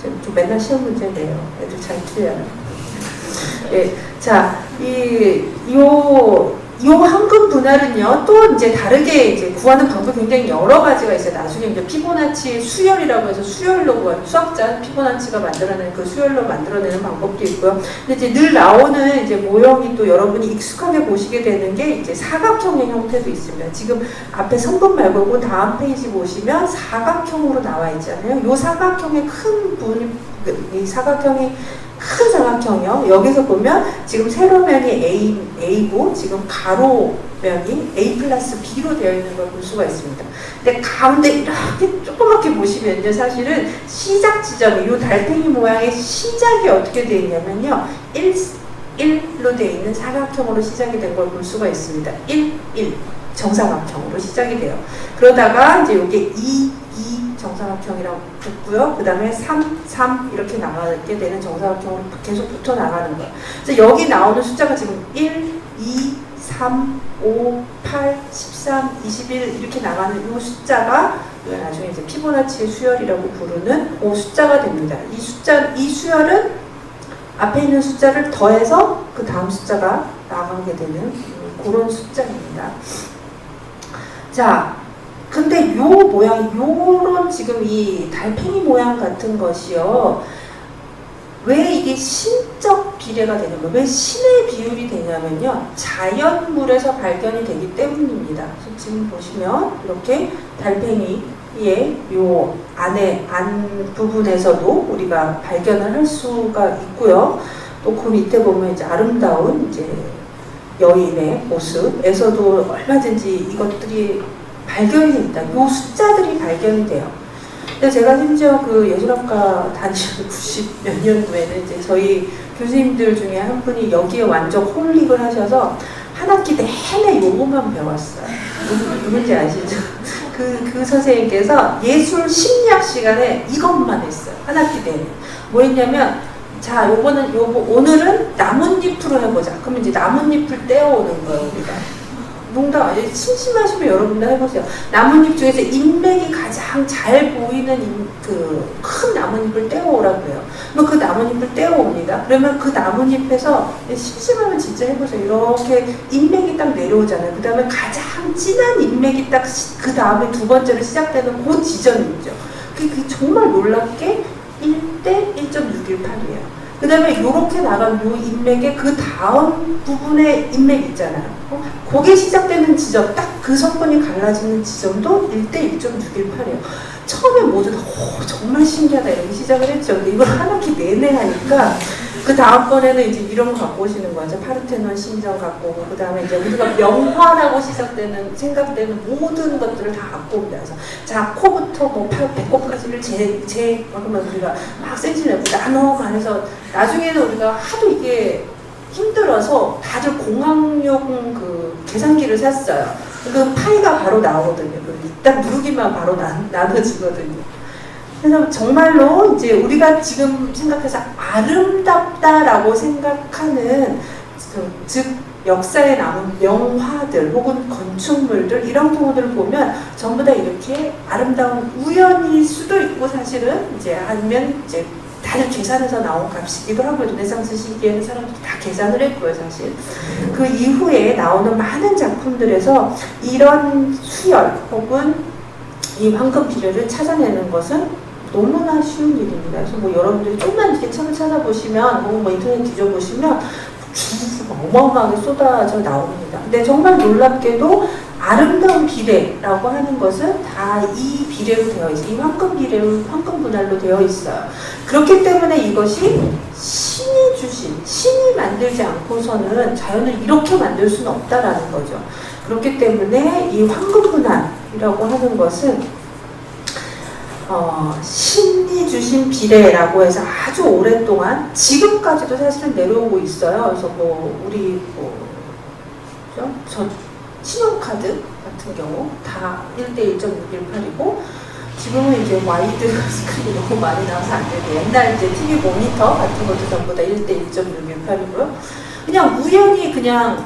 좀 맨날 시험 문제 내요. 애들 잘 틀려요. 예, 자, 요 황금 분할은요, 또 이제 다르게 이제 구하는 방법이 굉장히 여러 가지가 있어요. 나중에 이제 피보나치 수열이라고 해서 수열로, 수학자 피보나치가 만들어내는 그 수열로 만들어내는 방법도 있고요. 근데 이제 늘 나오는 이제 모형이 또 여러분이 익숙하게 보시게 되는 게 이제 사각형의 형태도 있습니다. 지금 앞에 선분 말고 그 다음 페이지 보시면 사각형으로 나와 있잖아요. 요 사각형의 큰 분이, 이 사각형이 큰 사각형이요. 여기서 보면 지금 세로면이 A고 지금 가로면이 A 플러스 B로 되어 있는 걸 볼 수가 있습니다. 근데 가운데 이렇게 조그맣게 보시면요, 사실은 시작 지점이, 이 달팽이 모양의 시작이 어떻게 되어 있냐면요, 1로 되어 있는 사각형으로 시작이 된 걸 볼 수가 있습니다. 1, 1 정사각형으로 시작이 돼요. 그러다가 이제 이게 2, 2 정사각형이라고 붙고요. 그 다음에 3, 3 이렇게 나가게 되는 정사각형으로 계속 붙어 나가는 거예요. 그래서 여기 나오는 숫자가 지금 1, 2, 3, 5, 8, 13, 21 이렇게 나가는 이 숫자가 나중에 이제 피보나치의 수열이라고 부르는 숫자가 됩니다. 이 수열은 앞에 있는 숫자를 더해서 그 다음 숫자가 나가게 되는 그런 숫자입니다. 자, 근데 요 모양, 요런 지금 이 달팽이 모양 같은 것이요. 왜 이게 신적 비례가 되냐면, 왜 신의 비율이 되냐면요. 자연물에서 발견이 되기 때문입니다. 지금 보시면 이렇게 달팽이의 요 안 부분에서도 우리가 발견을 할 수가 있고요. 또 그 밑에 보면 이제 아름다운 이제 여인의 모습에서도 얼마든지 이것들이 발견이 됩니다. 요 숫자들이 발견이 돼요. 근데 제가 심지어 그 예술학과 다니는 90 몇 년도에는 이제 저희 교수님들 중에 한 분이 여기에 완전 홀릭을 하셔서 한 학기 내내 요거만 배웠어요. 누군지 아시죠? 그 선생님께서 예술 심리학 시간에 이것만 했어요. 한 학기 내내. 뭐 했냐면, 자, 오늘은 나뭇잎으로 해보자. 그럼 이제 나뭇잎을 떼어오는 거예요, 우리가. 농담 아니에요. 심심하시면 여러분들 해보세요. 나뭇잎 중에서 인맥이 가장 잘 보이는 그 큰 나뭇잎을 떼어오라고 해요. 그럼 그 나뭇잎을 떼어옵니다. 그러면 그 나뭇잎에서 심심하면 진짜 해보세요. 이렇게 인맥이 딱 내려오잖아요. 그 다음에 가장 진한 인맥이 딱 그 다음에 두 번째로 시작되는 그 지점이죠. 그게 정말 놀랍게 1대 1.618이에요. 그 다음에 이렇게 나간 요 인맥의 그 다음 부분에 인맥 있잖아요. 그게 시작되는 지점, 딱 그 성분이 갈라지는 지점도 1대 1.618이에요. 처음에 모두 정말 신기하다 이렇게 시작을 했죠. 근데 이걸 한 학기 내내 하니까 그 다음번에는 이제 이런 거 갖고 오시는 거죠. 파르테논 신전 갖고 오고, 그 다음에 이제 우리가 명화라고 시작되는, 생각되는 모든 것들을 다 갖고 옵니다. 그래서 자, 코부터 뭐 배꼽까지를 그러면 우리가 막 센치내고 나눠만 해서 나중에는 우리가 하도 이게 힘들어서 다들 공학용 그 계산기를 샀어요. 그 파이가 바로 나오거든요. 딱 누르기만 바로 나눠지거든요. 그래서 정말로 이제 우리가 지금 생각해서 아름답다라고 생각하는 즉 역사에 남은 명화들 혹은 건축물들 이런 경우들을 보면 전부 다 이렇게 아름다운 우연일 수도 있고 사실은 이제 아니면 이제 다들 계산해서 나온 값이기도 하고요. 르네상스 시기에는 사람들이 다 계산을 했고요, 사실. 그 이후에 나오는 많은 작품들에서 이런 수열 혹은 이 황금 비례를 찾아내는 것은 너무나 쉬운 일입니다. 그래서 뭐 여러분들이 조금만 이렇게 책을 찾아보시면, 혹은 뭐 인터넷 뒤져보시면 주가 어마어마하게 쏟아져 나옵니다. 근데 정말 놀랍게도 아름다운 비례라고 하는 것은 다 이 비례로 되어 있어요. 이 황금 비례로, 황금 분할로 되어 있어요. 그렇기 때문에 이것이 신이 주신, 신이 만들지 않고서는 자연을 이렇게 만들 수는 없다라는 거죠. 그렇기 때문에 이 황금 분할이라고 하는 것은 신이 주신 비례라고 해서 아주 오랫동안 지금까지도 사실은 내려오고 있어요. 그래서 뭐 우리 저 신용카드 같은 경우 다 1대 1.618이고 지금은 이제 와이드 스크린이 너무 많이 나와서 안 되고 옛날 이제 TV 모니터 같은 것도 전부 다 1대 1.618이고요. 그냥 우연히 그냥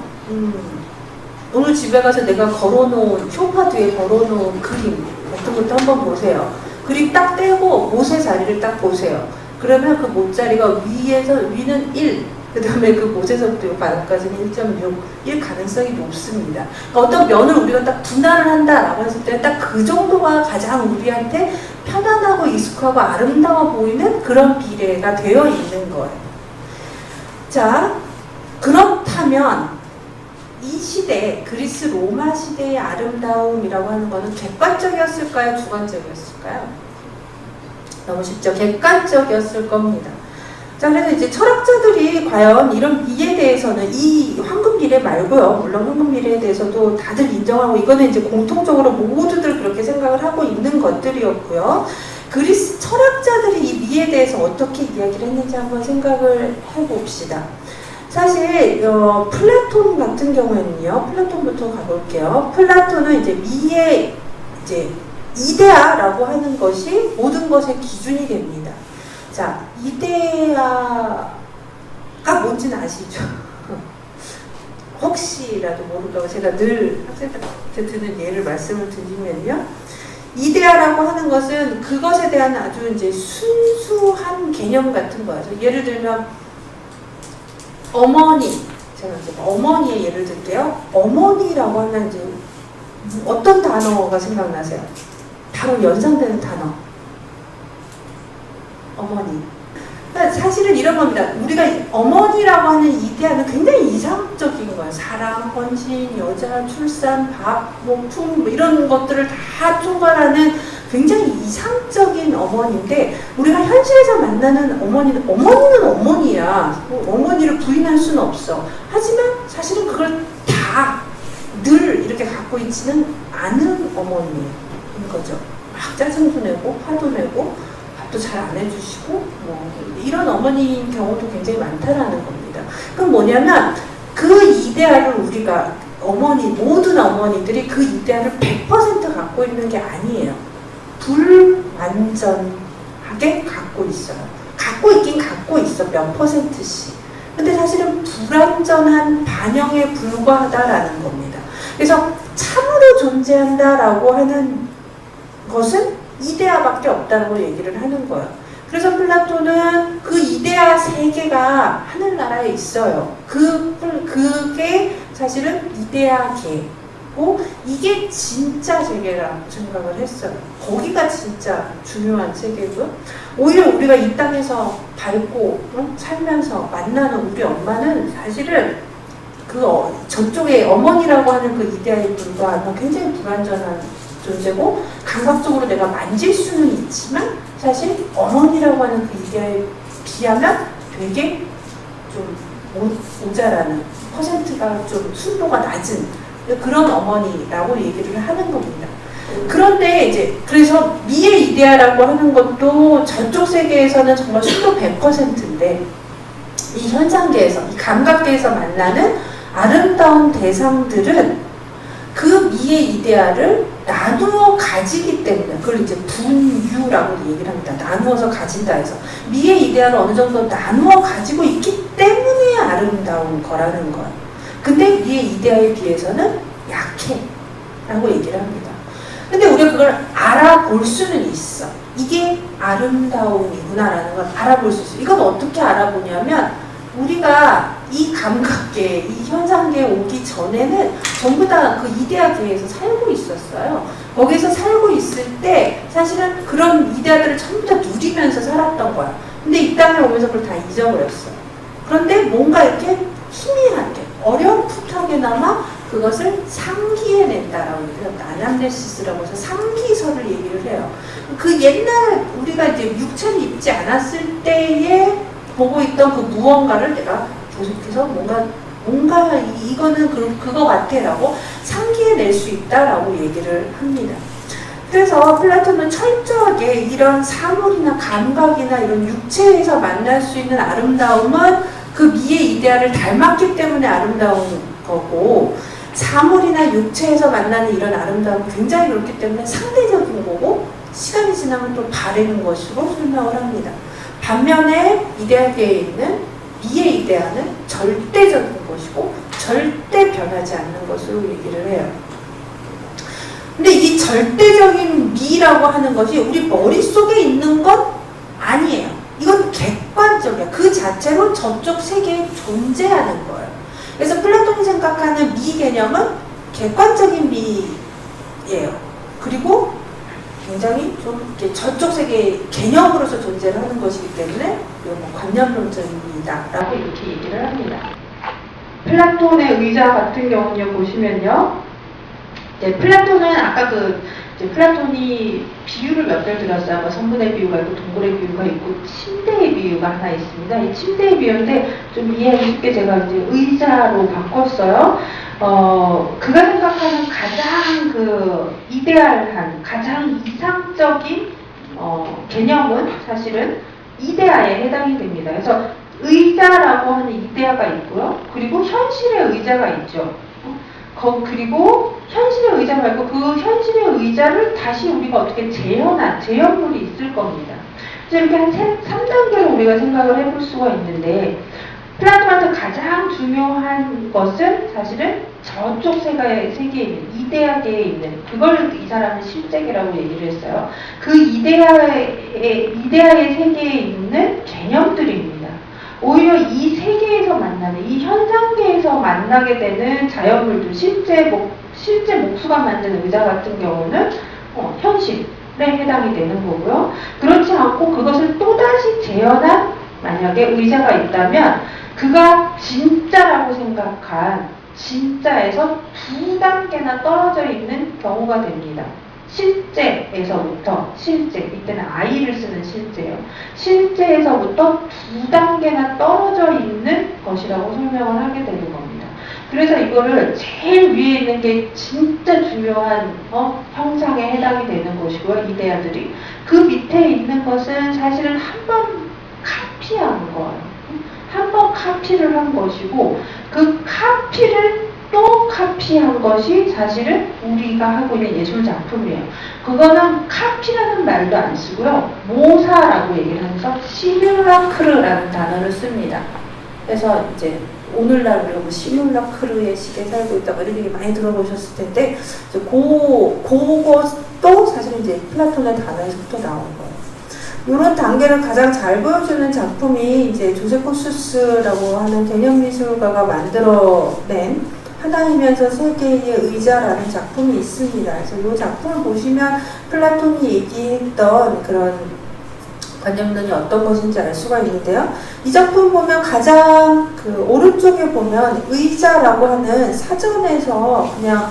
오늘 집에 가서 내가 걸어놓은 소파 뒤에 걸어놓은 그림 같은 것도 한번 보세요. 그림 딱 떼고 못의 자리를 딱 보세요. 그러면 그 못자리가 위는 1, 그 다음에 그 못에서부터 바닥까지는 1.6일 가능성이 높습니다. 그러니까 어떤 면을 우리가 딱 분할을 한다라고 했을 때 딱 그 정도가 가장 우리한테 편안하고 익숙하고 아름다워 보이는 그런 비례가 되어 있는 거예요. 자, 그렇다면 이 시대, 그리스 로마 시대의 아름다움이라고 하는 것은 객관적이었을까요? 주관적이었을까요? 너무 쉽죠. 객관적이었을 겁니다. 자, 그래서 이제 철학자들이 과연 이런 비에 대해서는 이 황금 비례 말고요. 물론 황금 비례에 대해서도 다들 인정하고 이거는 이제 공통적으로 모두들 그렇게 생각을 하고 있는 것들이었고요. 그리스 철학자들이 이 미에 대해서 어떻게 이야기를 했는지 한번 생각을 해봅시다. 사실 플라톤 같은 경우에는요. 플라톤부터 가볼게요. 플라톤은 이제 미의 이제 이데아라고 하는 것이 모든 것의 기준이 됩니다. 자, 이데아가 뭔지는 아시죠? 혹시라도 모를까봐 제가 늘 학생들한테 드는 예를 말씀을 드리면요. 이데아라고 하는 것은 그것에 대한 아주 이제 순수한 개념 같은 거예요. 예를 들면 어머니, 제가 이제 어머니의 예를 들게요. 어머니라고 하면 이제 어떤 단어가 생각나세요? 바로 연상되는 단어. 어머니. 그러니까 사실은 이런 겁니다. 우리가 어머니라고 하는 이데아는 굉장히 이상적인 거예요. 사랑, 헌신, 여자, 출산, 밥, 품뭐 이런 것들을 다 총괄하는 굉장히 이상적인 어머니인데, 우리가 현실에서 만나는 어머니는 어머니야. 어머니를 부인할 수는 없어. 하지만 사실은 그걸 다 늘 이렇게 갖고 있지는 않은 어머니인 거죠. 막 짜증도 내고 화도 내고 밥도 잘 안 해주시고 뭐 이런 어머니인 경우도 굉장히 많다라는 겁니다. 그럼 뭐냐면 그 이데아를 우리가 모든 어머니들이 그 이데아를 100% 갖고 있는 게 아니에요. 불완전하게 갖고 있어요. 갖고 있긴 갖고 있어, 몇 %씩. 근데 사실은 불완전한 반영에 불과하다라는 겁니다. 그래서 참으로 존재한다라고 하는 것은 이데아밖에 없다고 얘기를 하는 거예요. 그래서 플라톤은 그 이데아 세계가 하늘나라에 있어요. 그게 사실은 이데아계고 이게 진짜 세계라고 생각을 했어요. 거기가 진짜 중요한 세계고요. 오히려 우리가 이 땅에서 밟고 살면서 만나는 우리 엄마는 사실은 저쪽에 어머니라고 하는 그 이데아에 불과한 굉장히 불완전한 존재고, 감각적으로 내가 만질 수는 있지만 사실 어머니라고 하는 그 이데아에 비하면 되게 좀 모자라는, 퍼센트가 좀 순도가 낮은 그런 어머니라고 얘기를 하는 겁니다. 그런데 이제 그래서 미의 이데아라고 하는 것도 저쪽 세계에서는 정말 순도 100%인데 이 현상계에서, 이 감각계에서 만나는 아름다운 대상들은 그 미의 이데아를 나누어 가지기 때문에, 그걸 이제 분유라고 얘기를 합니다. 나누어서 가진다 해서 미의 이데아를 어느 정도 나누어 가지고 있기 때문에 아름다운 거라는 거예요. 근데 미의 이데아에 비해서는 약해 라고 얘기를 합니다. 근데 우리가 그걸 알아볼 수는 있어. 이게 아름다움이구나라는 걸 알아볼 수 있어. 이건 어떻게 알아보냐면, 우리가 이 감각계, 이 현상계에 오기 전에는 전부 다 그 이데아계에서 살고 있었어요. 거기서 살고 있을 때 사실은 그런 이데아들을 전부 다 누리면서 살았던 거야. 근데 이 땅에 오면서 그걸 다 잊어버렸어. 그런데 뭔가 이렇게 희미하게, 어렴풋하게나마 그것을 상기해낸다라고 해서 나남네시스라고 해서 상기설을 얘기를 해요. 그 옛날 우리가 이제 육체를 입지 않았을 때에 보고 있던 그 무언가를 내가 계속해서 뭔가 이거는 그거 같아라고 상기해낼 수 있다라고 얘기를 합니다. 그래서 플라톤은 철저하게 이런 사물이나 감각이나 이런 육체에서 만날 수 있는 아름다움은 그 미의 이데아를 닮았기 때문에 아름다운 거고, 사물이나 육체에서 만나는 이런 아름다움은 굉장히 그렇기 때문에 상대적인 거고, 시간이 지나면 또 바래는 것으로 설명을 합니다. 반면에 이데아계에 있는 미의 이데아는 절대적인 것이고 절대 변하지 않는 것으로 얘기를 해요. 근데 이 절대적인 미라고 하는 것이 우리 머릿속에 있는 건 아니에요. 이건 객관적이야. 그 자체로 저쪽 세계에 존재하는 거예요. 그래서 플라톤이 생각하는 미 개념은 객관적인 미예요. 그리고 굉장히 좀 이렇게 저쪽 세계의 개념으로서 존재를 하는 것이기 때문에 관념론적입니다 라고 이렇게 얘기를 합니다. 플라톤의 의자 같은 경우는요, 보시면요, 플라톤은 아까 이제 플라톤이 비유를 몇 개 드렸어요. 뭐 성분의 비유가 있고 동물의 비유가 있고 침대의 비유가 하나 있습니다. 이 침대의 비유인데 좀 이해하기 쉽게 제가 이제 의자로 바꿨어요. 그가 생각하는 가장 이데알한, 가장 이상적인 개념은 사실은 이데아에 해당이 됩니다. 그래서 의자라고 하는 이데아가 있고요. 그리고 현실의 의자가 있죠. 그리고 현실의 의자 말고 그 현실의 의자를 다시 우리가 어떻게 재현한 재현물이 있을 겁니다. 그래서 이렇게 한 3단계로 우리가 생각을 해볼 수가 있는데, 플라톤한테 가장 중요한 것은 사실은 저쪽 세계에 있는 이데아계에 있는, 그걸 이 사람은 실제계라고 얘기를 했어요. 그 이데아의 세계에 있는 개념들입니다. 오히려 이 세계에서 만나는, 이 현상계에서 만나게 되는 자연물들, 실제 목수가 만든 의자 같은 경우는 현실에 해당이 되는 거고요. 그렇지 않고 그것을 또다시 재현한 만약에 의자가 있다면 그가 진짜라고 생각한 진짜에서 2단계나 떨어져 있는 경우가 됩니다. 실제에서부터, 이때는 I를 쓰는 실제예요. 실제에서부터 2단계나 떨어져 있는 것이라고 설명을 하게 되는 겁니다. 그래서 이거를 제일 위에 있는 게 진짜 중요한 형상에 해당이 되는 것이고요. 이데아들이. 그 밑에 있는 것은 사실은 한 번 카피한 거예요. 한 번 카피를 한 것이고, 그 카피를 또 카피한 것이 사실은 우리가 하고 있는 예술 작품이에요. 그거는 카피라는 말도 안 쓰고요. 모사라고 얘기를 하면서 시뮬라크르라는 단어를 씁니다. 그래서 이제 오늘날 우리가 뭐 시뮬라크르의 시대에 살고 있다, 이런 얘기 많이 들어보셨을 텐데, 이제 그것도 사실은 이제 플라톤의 단어에서부터 나온 거예요. 이런 단계를 가장 잘 보여주는 작품이 이제 조세코수스라고 하는 개념 미술가가 만들어낸 하나이면서 세 개의 의자라는 작품이 있습니다. 그래서 이 작품을 보시면 플라톤이 얘기했던 그런 관념론이 어떤 것인지 알 수가 있는데요. 이 작품 보면 가장 그 오른쪽에 보면 의자라고 하는 사전에서 그냥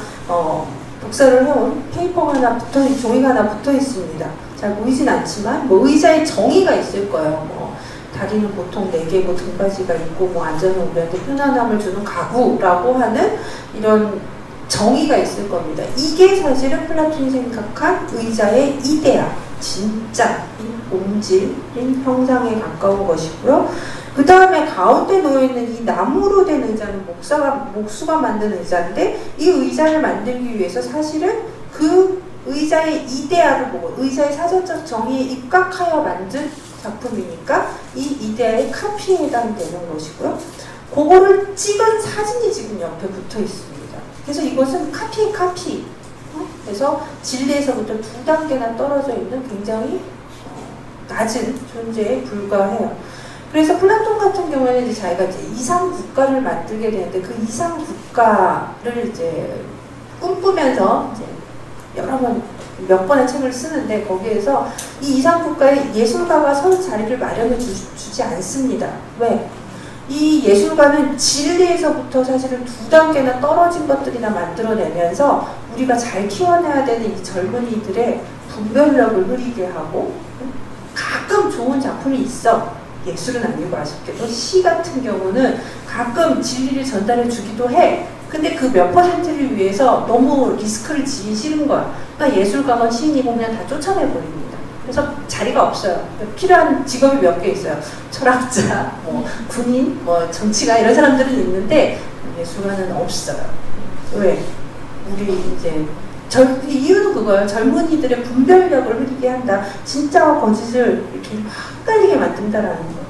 복사를 해온 페이퍼가 하나 종이가 하나 붙어 있습니다. 잘 보이진 않지만 뭐 의자에 정의가 있을 거예요. 뭐 다리는 보통 4개고 등받이가 있고 뭐 앉아서 우리한테 편안함을 주는 가구라고 하는 이런 정의가 있을 겁니다. 이게 사실은 플라톤이 생각한 의자의 이데아, 진짜인 본질인 형상에 가까운 것이고요. 그 다음에 가운데 놓여있는 이 나무로 된 의자는 목수가 만든 의자인데, 이 의자를 만들기 위해서 사실은 그 의자의 이데아를 보고 의자의 사전적 정의에 입각하여 만든 작품이니까 이 이데아의 카피에 해당되는 것이고요. 그거를 찍은 사진이 지금 옆에 붙어 있습니다. 그래서 이것은 카피의 카피. 그래서 진리에서부터 2단계나 떨어져 있는 굉장히 낮은 존재에 불과해요. 그래서 플라톤 같은 경우에는 이제 자기가 이제 이상 국가를 만들게 되는데, 그 이상 국가를 이제 꿈꾸면서 이제 몇 번의 책을 쓰는데, 거기에서 이 이상 국가에 예술가가 설 자리를 마련해 주지 않습니다. 왜? 이 예술가는 진리에서부터 사실은 2단계나 떨어진 것들이나 만들어내면서 우리가 잘 키워내야 되는 이 젊은이들의 분별력을 흐리게 하고, 가끔 좋은 작품이 있어. 예술은 아니고 아쉽게도 시 같은 경우는 가끔 진리를 전달해 주기도 해. 근데 그 몇 퍼센트를 위해서 너무 리스크를 지기 싫은 거야. 그러니까 예술가건 시인이고 그냥 다 쫓아내버립니다. 그래서 자리가 없어요. 필요한 직업이 몇 개 있어요. 철학자, 군인, 정치가, 이런 사람들은 있는데 예술가는 없어요. 왜? 우리 이제 이유는 그거예요. 젊은이들의 분별력을 흐리게 한다. 진짜와 거짓을 이렇게 헷갈리게 만든다라는 거예요.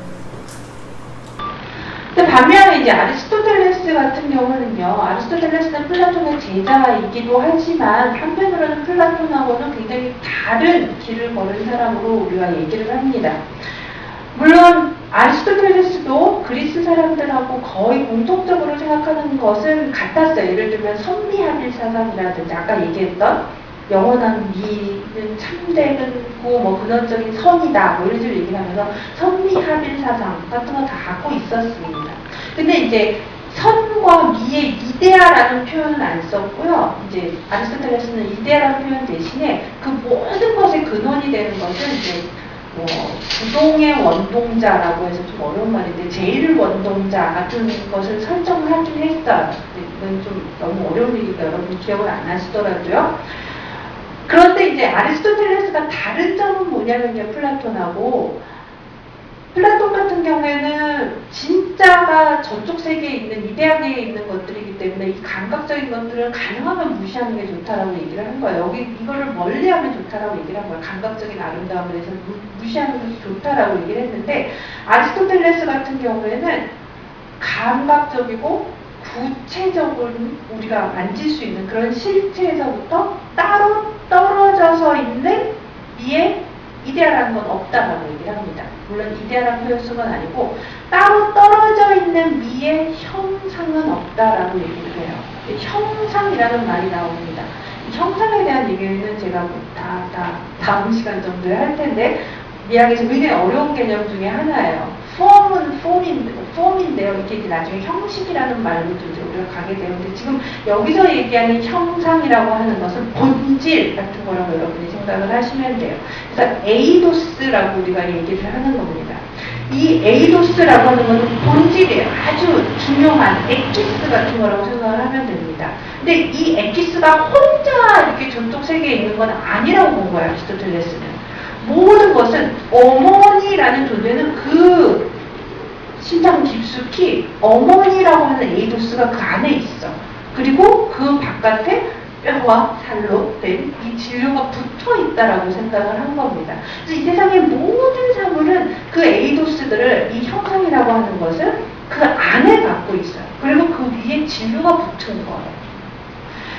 근데 반면에 이제 아리스토텔레스 같은 경우는요, 아리스토텔레스는 플라톤의 제자이기도 하지만 한편으로는 플라톤하고는 굉장히 다른 길을 걸은 사람으로 우리가 얘기를 합니다. 물론 아리스토텔레스도 그리스 사람들하고 거의 공통적으로 생각하는 것은 같았어요. 예를 들면 선미합일 사상이라든지 아까 얘기했던 영원한 미는 참되고 뭐 근원적인 선이다 뭐 이런 식으로 얘기를 하면서 선미합일 사상 같은 거 다 갖고 있었습니다. 근데 이제 선과 미의 이데아라는 표현은 안 썼고요. 이제 아리스토텔레스는 이데아라는 표현 대신에 그 모든 것의 근원이 되는 것은 이제 부동의 원동자라고 해서 좀 어려운 말인데 제1원동자 같은 것을 설정하긴 했어요. 이건 좀 너무 어려운 얘기니까 여러분 기억을 안 하시더라도요. 그런데 이제 아리스토텔레스가 다른 점은 뭐냐면요, 플라톤하고 플라톤 같은 경우에는 진짜가 저쪽 세계에 있는 이데아계에 있는 것들이기 때문에 이 감각적인 것들을 가능하면 무시하는 게 좋다라고 얘기를 한 거예요. 여기 이거를 멀리하면 좋다라고 얘기를 한 거예요. 감각적인 아름다움에 대해서 무시하는 것이 좋다라고 얘기를 했는데 아리스토텔레스 같은 경우에는 감각적이고 구체적인 우리가 만질 수 있는 그런 실체에서부터 따로 떨어져서 있는 미의 이데아라는 건 없다라고 얘기를 합니다. 물론 이데아라는 표현 쓴 건 아니고 따로 떨어져 있는 미의 형상은 없다라고 얘기를 해요. 형상이라는 말이 나옵니다. 이 형상에 대한 얘기는 제가 다음 시간 정도에 할 텐데 미학에서 굉장히 어려운 개념 중에 하나예요. 폼은 폼인데요. 이게 나중에 형식이라는 말로도 이제 우리가 가게 되는데 지금 여기서 얘기하는 형상이라고 하는 것은 본질 같은 거라고 여러분이 생각을 하시면 돼요. 그래서 에이도스라고 우리가 얘기를 하는 겁니다. 이 에이도스라고 하는 것은 본질이에요. 아주 중요한 엑기스 같은 거라고 생각을 하면 됩니다. 근데 이 엑기스가 혼자 이렇게 저쪽 세계에 있는 건 아니라고 본 거예요. 아리스토텔레스는. 모든 것은 어머니라는 존재는 그 심장 깊숙이 어머니라고 하는 에이도스가 그 안에 있어. 그리고 그 바깥에 뼈와 살로 된 이 진료가 붙어 있다라고 생각을 한 겁니다. 그래서 이 세상의 모든 사물은 그 에이도스들을 이 형상이라고 하는 것을 그 안에 갖고 있어요. 그리고 그 위에 진료가 붙은 거예요.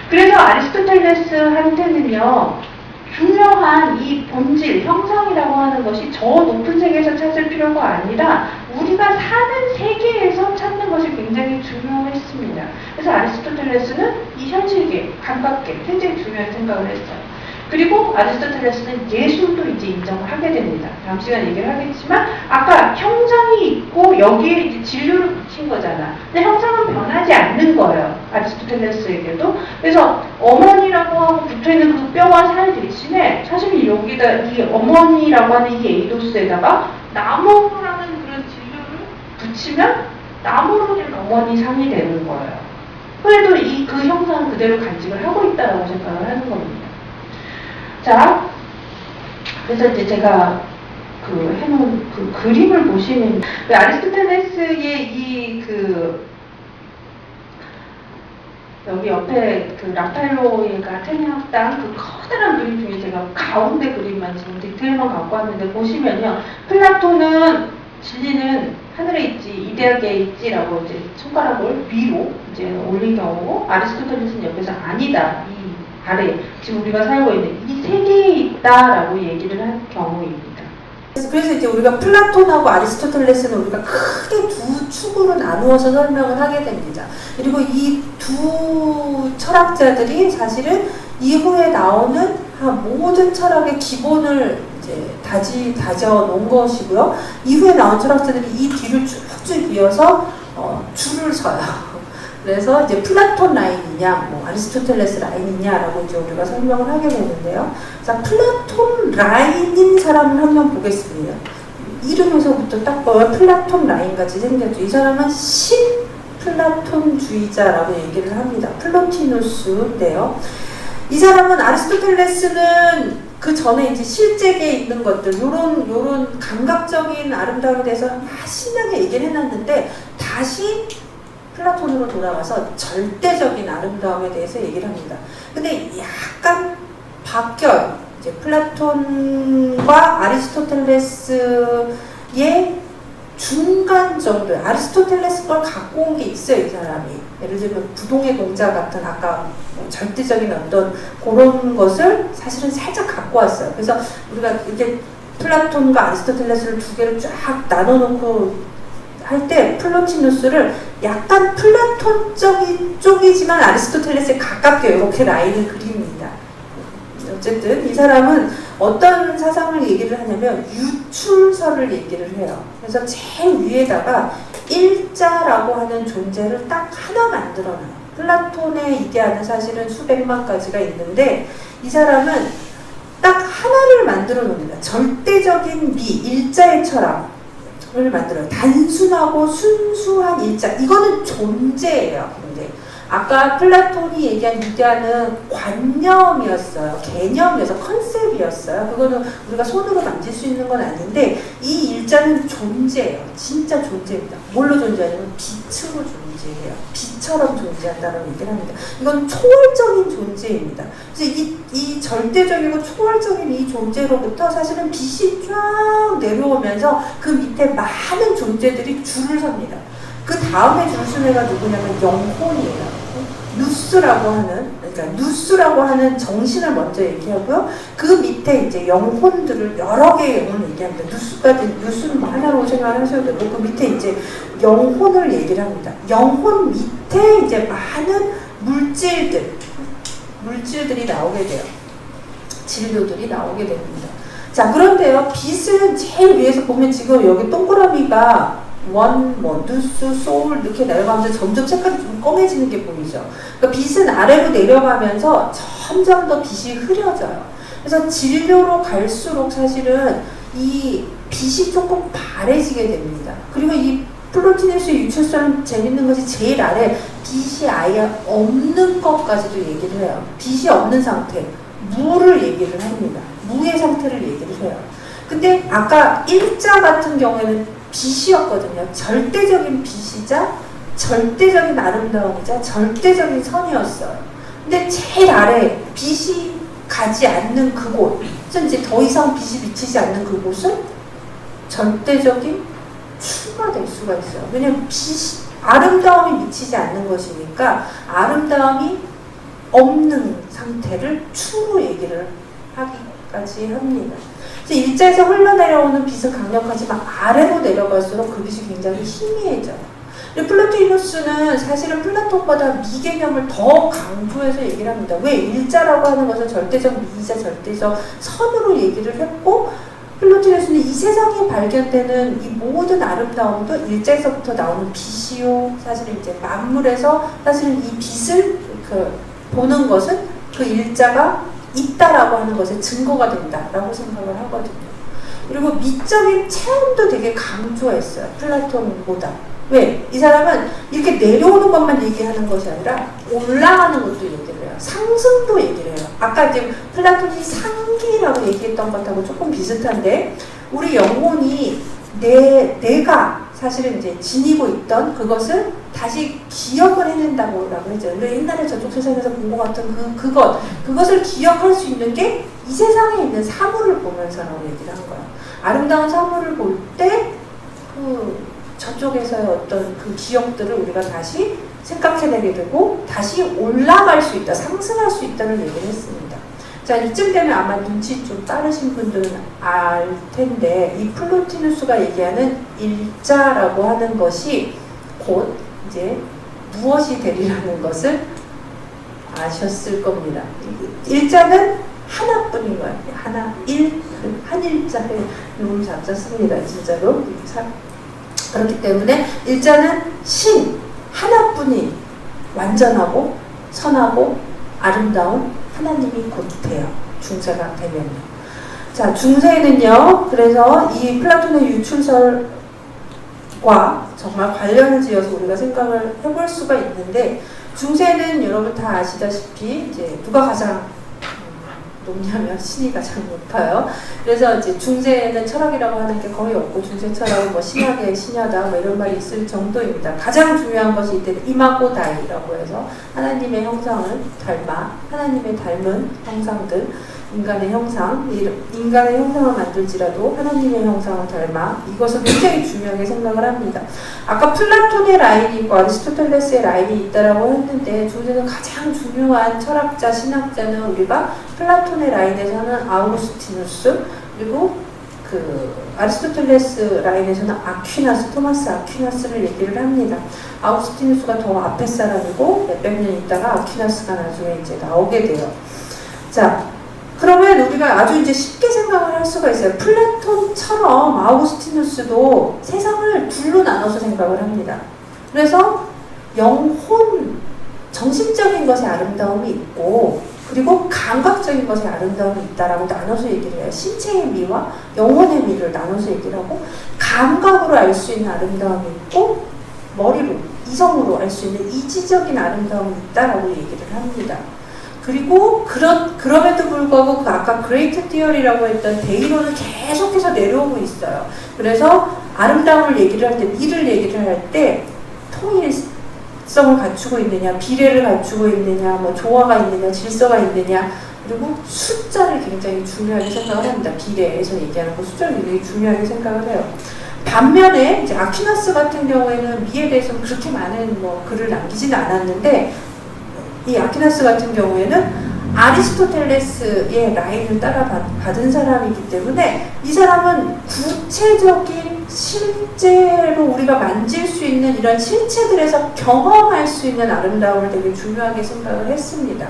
그래서 아리스토텔레스한테는요. 중요한 이 본질, 형상이라고 하는 것이 저 높은 세계에서 찾을 필요가 아니라 우리가 사는 세계에서 찾는 것이 굉장히 중요했습니다. 그래서 아리스토텔레스는 이 현실계, 감각계 굉장히 중요한 생각을 했어요. 그리고 아리스토텔레스는 예술도 이제 인정을 하게 됩니다. 다음 시간에 얘기를 하겠지만 아까 형상이 있고 여기에 이제 진료를 붙인 거잖아. 근데 형상은 변하지 않는 거예요. 아리스토텔레스에게도. 그래서 어머니라고 하고 붙어있는 그 뼈와 살 대신에 사실 여기다 이 어머니라고 하는 이 에이도스에다가 나무라는 그런 진료를 붙이면 나무로 된 어머니 상이 되는 거예요. 그래도 그 형상은 그대로 간직을 하고 있다라고 생각을 하는 겁니다. 자, 그래서 이제 제가 해놓은 그 그림을 보시면, 아리스토텔레스의 여기 옆에 라파엘로의 아테네 학당 그 커다란 그림 중에 제가 가운데 그림만 지금 디테일만 갖고 왔는데 보시면요. 플라톤은 진리는 하늘에 있지, 이데아계에 있지라고 이제 손가락을 위로 이제 올린 경우고, 아리스토텔레스는 옆에서 아니다. 아래, 지금 우리가 살고 있는 이 세계에 있다라고 얘기를 한 경우입니다. 그래서 이제 우리가 플라톤하고 아리스토텔레스는 우리가 크게 두 축으로 나누어서 설명을 하게 됩니다. 그리고 이 두 철학자들이 사실은 이후에 나오는 모든 철학의 기본을 이제 다져 놓은 것이고요. 이후에 나온 철학자들이 이 뒤를 쭉쭉 이어서 줄을 서요. 그래서 이제 플라톤 라인이냐, 아리스토텔레스 라인이냐라고 이제 우리가 설명을 하게 되는데요. 자, 플라톤 라인인 사람을 한번 보겠습니다. 이름에서부터 딱 보면 플라톤 라인 같이 생겼죠. 이 사람은 신플라톤주의자라고 얘기를 합니다. 플로티누스인데요. 이 사람은 아리스토텔레스는 그 전에 이제 실제계에 있는 것들, 요런 감각적인 아름다움에 대해서 신나게 얘기를 해놨는데 다시 플라톤으로 돌아와서 절대적인 아름다움에 대해서 얘기를 합니다. 근데 약간 바뀌어요. 이제 플라톤과 아리스토텔레스의 중간 정도, 아리스토텔레스 걸 갖고 온 게 있어요, 이 사람이. 예를 들면 부동의 동자 같은 아까 절대적인 어떤 그런 것을 사실은 살짝 갖고 왔어요. 그래서 우리가 이렇게 플라톤과 아리스토텔레스를 두 개를 쫙 나눠놓고 할 때 플로티누스를 약간 플라톤적인 쪽이지만 아리스토텔레스에 가깝게 이렇게 라인을 그립니다. 어쨌든 이 사람은 어떤 사상을 얘기를 하냐면 유출설을 얘기를 해요. 그래서 제일 위에다가 일자라고 하는 존재를 딱 하나 만들어놔요. 플라톤의 이데아는 사실은 수백만 가지가 있는데 이 사람은 딱 하나를 만들어 놓습니다. 절대적인 미, 일자의 철학 을 만들어요. 단순하고 순수한 일자. 이거는 존재예요. 근데 아까 플라톤이 얘기한 이데아는 관념이었어요. 개념이어서 컨셉이었어요. 그거는 우리가 손으로 만질 수 있는 건 아닌데 이 일자는 존재예요. 진짜 존재입니다. 뭘로 존재하냐면 빛으로 존재해요. 빛처럼 존재한다는 얘기를 합니다. 이건 초월적인 존재입니다. 그래서 이 절대적이고 초월적인 이 존재로부터 사실은 빛이 쫙 내려오면서 그 밑에 많은 존재들이 줄을 섭니다. 그 다음에 줄 서는 애가 누구냐면 영혼이에요. 누스라고 하는, 그러니까 누스라고 하는 정신을 먼저 얘기하고요. 그 밑에 이제 영혼들을 여러 개의 영혼을 얘기합니다. 누스는 뭐 하나로 생각하셔도 되고, 그 밑에 이제 영혼을 얘기를 합니다. 영혼 밑에 이제 많은 물질들이 나오게 돼요. 진료들이 나오게 됩니다. 자, 그런데요, 빛은 제일 위에서 보면 지금 여기 동그라미가 누스, 소울 이렇게 내려가면서 점점 색깔이 좀 검해지는 게 보이죠. 그러니까 빛은 아래로 내려가면서 점점 더 빛이 흐려져요. 그래서 진료로 갈수록 사실은 이 빛이 조금 바래지게 됩니다. 그리고 이 플로티네스의 유출성 재밌는 것이 제일 아래 빛이 아예 없는 것까지도 얘기를 해요. 빛이 없는 상태, 무를 얘기를 합니다. 무의 상태를 얘기를 해요. 근데 아까 일자 같은 경우에는 빛이었거든요. 절대적인 빛이자 절대적인 아름다움이자 절대적인 선이었어요. 근데 제일 아래 빛이 가지 않는 그곳, 이제 더 이상 빛이 비치지 않는 그곳은 절대적인 추가 될 수가 있어요. 왜냐하면 아름다움이 미치지 않는 것이니까 아름다움이 없는 상태를 추로 얘기를 하기까지 합니다. 일자에서 흘러내려오는 빛은 강력하지만 아래로 내려갈수록 그 빛이 굉장히 희미해져요. 플라토니누스는 사실은 플라톤보다 미개념을 더 강조해서 얘기를 합니다. 왜? 일자라고 하는 것은 절대적 미이자 절대적 선으로 얘기를 했고, 플라토니누스는 이 세상에 발견되는 이 모든 아름다움도 일자에서부터 나오는 빛이요. 사실은 이제 만물에서 사실은 이 빛을 보는 것은 그 일자가 있다라고 하는 것에 증거가 된다라고 생각을 하거든요. 그리고 미적인 체험도 되게 강조했어요. 플라톤보다. 왜? 이 사람은 이렇게 내려오는 것만 얘기하는 것이 아니라 올라가는 것도 얘기를 해요. 상승도 얘기를 해요. 아까 이제 플라톤이 상기라고 얘기했던 것하고 조금 비슷한데, 우리 영혼이 내가 사실은 이제 지니고 있던 그것을 다시 기억을 해낸다고 했죠. 옛날에 저쪽 세상에서 본 것 같은 그것을 기억할 수 있는 게 이 세상에 있는 사물을 보면서라고 얘기를 한 거예요. 아름다운 사물을 볼 때 저쪽에서의 어떤 그 기억들을 우리가 다시 생각해내게 되고 다시 올라갈 수 있다, 상승할 수 있다는 얘기를 했습니다. 자, 이쯤 되면 아마 눈치 좀 빠르신 분들은 알 텐데, 이 플로티누스가 얘기하는 일자라고 하는 것이 곧 이제 무엇이 되리라는 것을 아셨을 겁니다. 일자는 하나뿐인 거예요. 한 일자에 너무 잡잡습니다. 진짜로. 그렇기 때문에 일자는 신, 하나뿐인 완전하고 선하고 아름다운 하나님이 곧 돼요. 중세가 되면요. 자, 중세에는요, 그래서 이 플라톤의 유출설과 정말 관련을 지어서 우리가 생각을 해볼 수가 있는데, 중세는 여러분 다 아시다시피 이제 누가 가장 높냐면 신이 가장 높아요. 그래서 이제 중세에는 철학이라고 하는 게 거의 없고, 중세 철학은 뭐 신학의 신야다 뭐 이런 말이 있을 정도입니다. 가장 중요한 것이 이때는 이마고 다이라고 해서 하나님의 형상을 닮아, 하나님의 닮은 형상들, 인간의 형상을 만들지라도 하나님의 형상을 닮아, 이것을 굉장히 중요하게 생각을 합니다. 아까 플라톤의 라인이 있고 아리스토텔레스의 라인이 있다라고 했는데, 중세는 가장 중요한 철학자, 신학자는 우리가 플라톤의 라인에서는 아우구스티누스, 그리고 아리스토텔레스 라인에서는 아퀴나스, 토마스 아퀴나스를 얘기를 합니다. 아우구스티누스가 더 앞에 사람이고 몇백 년 있다가 아퀴나스가 나중에 이제 나오게 돼요. 자, 그러면 우리가 아주 이제 쉽게 생각을 할 수가 있어요. 플라톤처럼 아우구스티누스도 세상을 둘로 나눠서 생각을 합니다. 그래서 영혼, 정신적인 것의 아름다움이 있고, 그리고 감각적인 것의 아름다움이 있다라고 나눠서 얘기를 해요. 신체의 미와 영혼의 미를 나눠서 얘기를 하고, 감각으로 알 수 있는 아름다움이 있고, 머리로 이성으로 알 수 있는 이지적인 아름다움이 있다라고 얘기를 합니다. 그리고 그럼에도 불구하고 그 아까 그레이트 티어리라고 했던 대이론은 계속해서 내려오고 있어요. 그래서 아름다움을 얘기를 할 때, 미를 얘기를 할 때 통일성을 갖추고 있느냐, 비례를 갖추고 있느냐, 뭐 조화가 있느냐, 질서가 있느냐, 그리고 숫자를 굉장히 중요하게 생각을 합니다. 비례에서 얘기하는 거 숫자를 굉장히 중요하게 생각을 해요. 반면에 이제 아퀴나스 같은 경우에는 미에 대해서는 그렇게 많은 뭐 글을 남기지는 않았는데, 이 아퀴나스 같은 경우에는 아리스토텔레스의 라인을 따라받은 사람이기 때문에 이 사람은 구체적인 실제로 우리가 만질 수 있는 이런 실체들에서 경험할 수 있는 아름다움을 되게 중요하게 생각을 했습니다.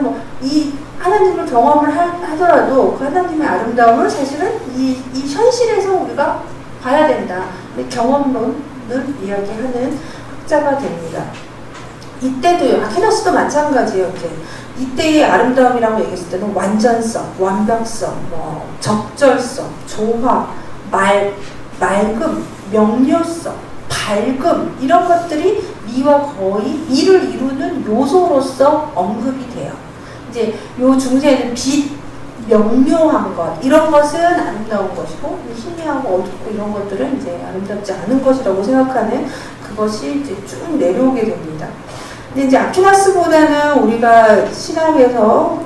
뭐 이 하나님을 경험을 하더라도 그 하나님의 아름다움을 사실은 이 현실에서 우리가 봐야 된다. 경험론을 이야기하는 학자가 됩니다. 이때도요, 아퀴나스도 마찬가지예요. 이때의 아름다움이라고 얘기했을 때는 완전성, 완벽성, 뭐 적절성, 조화, 맑음, 명료성, 밝음 이런 것들이 미와 거의 미를 이루는 요소로서 언급이 돼요. 이제 요 중세에는 빛, 명료한 것 이런 것은 아름다운 것이고 희미하고 어둡고 이런 것들은 이제 아름답지 않은 것이라고 생각하는 그것이 이제 쭉 내려오게 됩니다. 근데 이제 아퀴나스보다는 우리가 신학에서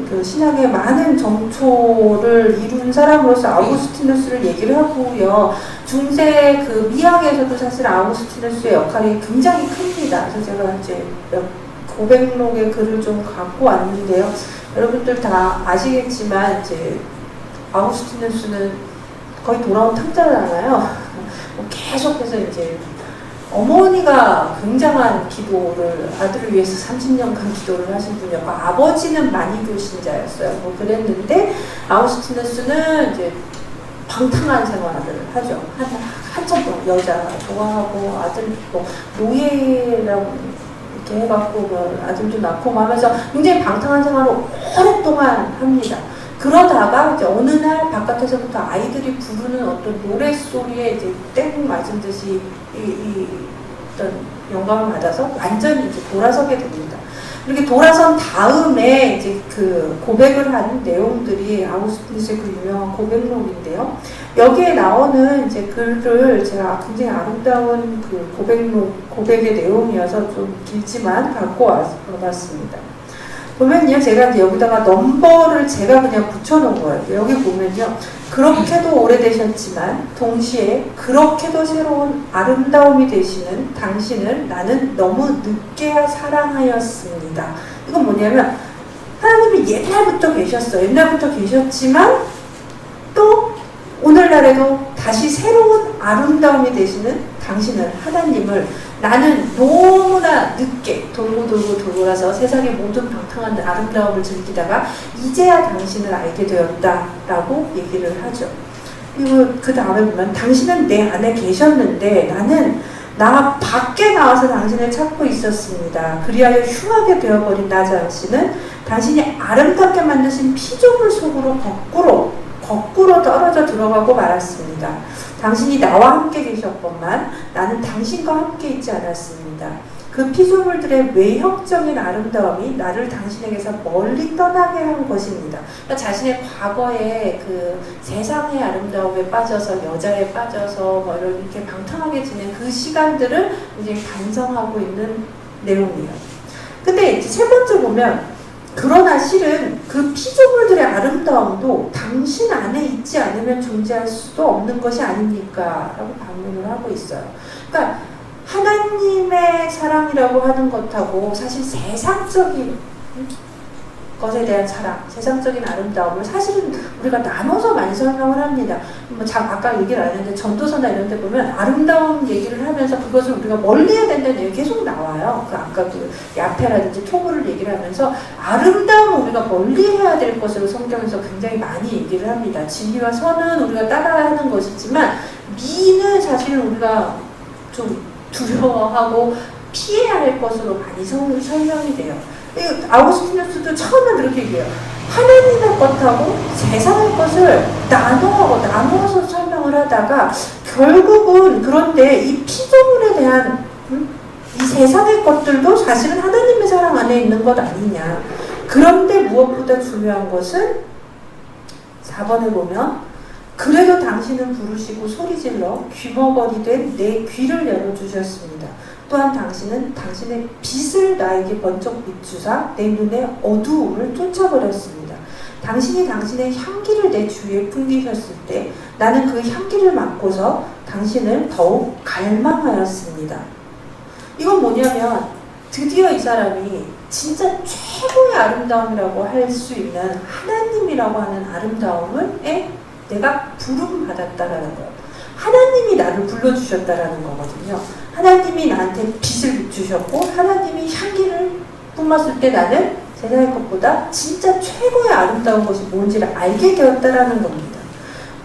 그 신학의 많은 정초를 이룬 사람으로서 아우구스티누스를 얘기를 하고요. 중세 그 미학에서도 사실 아우구스티누스의 역할이 굉장히 큽니다. 그래서 제가 이제 고백록의 글을 좀 갖고 왔는데요. 여러분들 다 아시겠지만 이제 아우구스티누스는 거의 돌아온 탕자잖아요. 계속해서 이제 어머니가 굉장한 기도를 아들을 위해서 30년간 기도를 하신 분이었고 아버지는 만이교 신자였어요. 뭐 그랬는데 아우구스티누스는 이제 방탕한 생활을 하죠. 한참 여자 좋아하고 아들 뭐 노예라고 이렇게 해갖고 뭐 아들도 낳고 하면서 굉장히 방탕한 생활을 오랫동안 합니다. 그러다가 이제 어느 날 바깥에서부터 아이들이 부르는 어떤 노랫소리에 이제 땡 맞은 듯이 어떤 영감을 받아서 완전히 이제 돌아서게 됩니다. 이렇게 돌아선 다음에 이제 그 고백을 하는 내용들이 아우구스티누스의 그 유명한 고백록인데요. 여기에 나오는 이제 글을 제가 굉장히 아름다운 그 고백의 내용이어서 좀 길지만 갖고 와봤습니다. 보면요, 제가 이제 여기다가 넘버를 제가 그냥 붙여놓은 거예요. 여기 보면요, 그렇게도 오래되셨지만 동시에 그렇게도 새로운 아름다움이 되시는 당신을 나는 너무 늦게 사랑하였습니다. 이건 뭐냐면 하나님이 옛날부터 계셨어요. 옛날부터 계셨지만 또 오늘날에도 다시 새로운 아름다움이 되시는 당신을, 하나님을 나는 너무나 늦게 돌고 돌아서 세상의 모든 방탕한 아름다움을 즐기다가 이제야 당신을 알게 되었다라고 얘기를 하죠. 그리고 그 다음에 보면 당신은 내 안에 계셨는데 나는 나 밖에 나와서 당신을 찾고 있었습니다. 그리하여 흉하게 되어버린 나 자신은 당신이 아름답게 만드신 피조물 속으로 거꾸로 떨어져 들어가고 말았습니다. 당신이 나와 함께 계셨건만 나는 당신과 함께 있지 않았습니다. 그 피조물들의 외형적인 아름다움이 나를 당신에게서 멀리 떠나게 한 것입니다. 그러니까 자신의 과거의 그 세상의 아름다움에 빠져서 여자에 빠져서 뭐 이렇게 방탕하게 지낸 그 시간들을 이제 반성하고 있는 내용이에요. 근데 이제 세 번째 보면 그러나 실은 그 피조물들의 아름다움도 당신 안에 있지 않으면 존재할 수도 없는 것이 아닙니까? 라고 반문을 하고 있어요. 그러니까 하나님의 사랑이라고 하는 것하고 사실 세상적인 것에 대한 사랑, 세상적인 아름다움을 사실은 우리가 나눠서 많이 설명을 합니다. 뭐 아까 얘기를 안 했는데 전도서나 이런 데 보면 아름다운 얘기를 하면서 그것을 우리가 멀리 해야 된다는 얘기 계속 나와요. 그 아까 그 야페라든지 토브를 얘기를 하면서 아름다움은 우리가 멀리 해야 될 것으로 성경에서 굉장히 많이 얘기를 합니다. 진리와 선은 우리가 따라야 하는 것이지만 미는 사실은 우리가 좀 두려워하고 피해야 할 것으로 많이 설명이 돼요. 아우구스티누스도 처음에 그렇게 얘기해요. 하나님의 것하고 세상의 것을 나누어서 설명을 하다가 결국은 그런데 이 피조물에 대한 이 세상의 것들도 사실은 하나님의 사랑 안에 있는 것 아니냐. 그런데 무엇보다 중요한 것은 4번에 보면 그래도 당신은 부르시고 소리질러 귀머거리 된 내 귀를 열어주셨습니다. 또한 당신은 당신의 빛을 나에게 번쩍 비추사 내 눈의 어두움을 쫓아버렸습니다. 당신이 당신의 향기를 내 주위에 풍기셨을 때 나는 그 향기를 맡고서 당신을 더욱 갈망하였습니다. 이건 뭐냐면 드디어 이 사람이 진짜 최고의 아름다움이라고 할 수 있는 하나님이라고 하는 아름다움에 내가 부름받았다라는 거예요. 하나님이 나를 불러주셨다라는 거거든요. 하나님이 나한테 빛을 주셨고 하나님이 향기를 뿜었을 때 나는 세상의 것보다 진짜 최고의 아름다운 것이 뭔지를 알게 되었다라는 겁니다.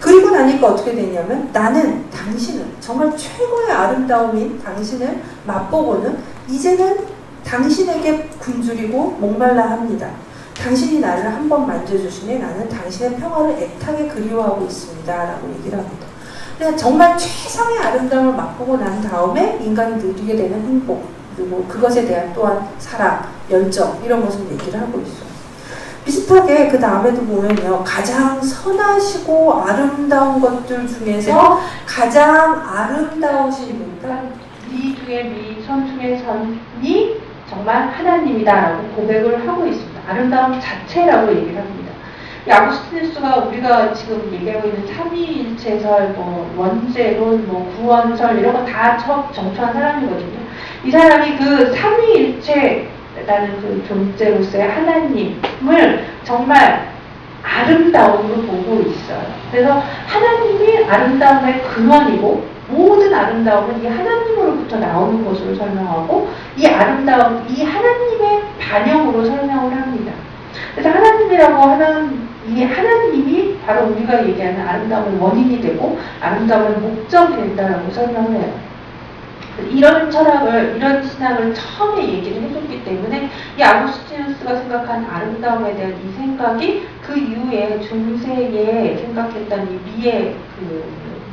그리고 나니까 어떻게 되냐면 나는 당신을 정말 최고의 아름다움인 당신을 맛보고는 이제는 당신에게 굶주리고 목말라 합니다. 당신이 나를 한번 만져주시니 나는 당신의 평화를 애타게 그리워하고 있습니다. 라고 얘기를 합니다. 그냥 정말 최상의 아름다움을 맛보고 난 다음에 인간이 누리게 되는 행복, 그리고 그것에 대한 또한 사랑, 열정 이런 것을 얘기를 하고 있어요. 비슷하게 그 다음에도 보면요. 가장 선하시고 아름다운 것들 중에서 가장 아름다우신 분과 미 중에 미, 선 중에 선이 정말 하나님이다라고 고백을 하고 있습니다. 아름다움 자체라고 얘기를 합니다. 이 아구스티누스가 우리가 지금 얘기하고 있는 삼위일체설, 뭐 원죄론, 뭐 구원설 이런 거 다 정초한 사람이거든요. 이 사람이 그 삼위일체라는 그 존재로서의 하나님을 정말 아름다움으로 보고 있어요. 그래서 하나님이 아름다움의 근원이고 모든 아름다움은 이 하나님으로부터 나오는 것으로 설명하고 이 아름다움, 이 하나님의 반영으로 설명을 합니다. 그래서 하나님이라고 하는 이 하나님이 바로 우리가 얘기하는 아름다움의 원인이 되고 아름다움의 목적이 된다라고 설명을 해요. 이런 철학을, 이런 신학을 처음에 얘기를 해줬기 때문에 이 아구스티누스가 생각한 아름다움에 대한 이 생각이 그 이후에 중세에 생각했던 이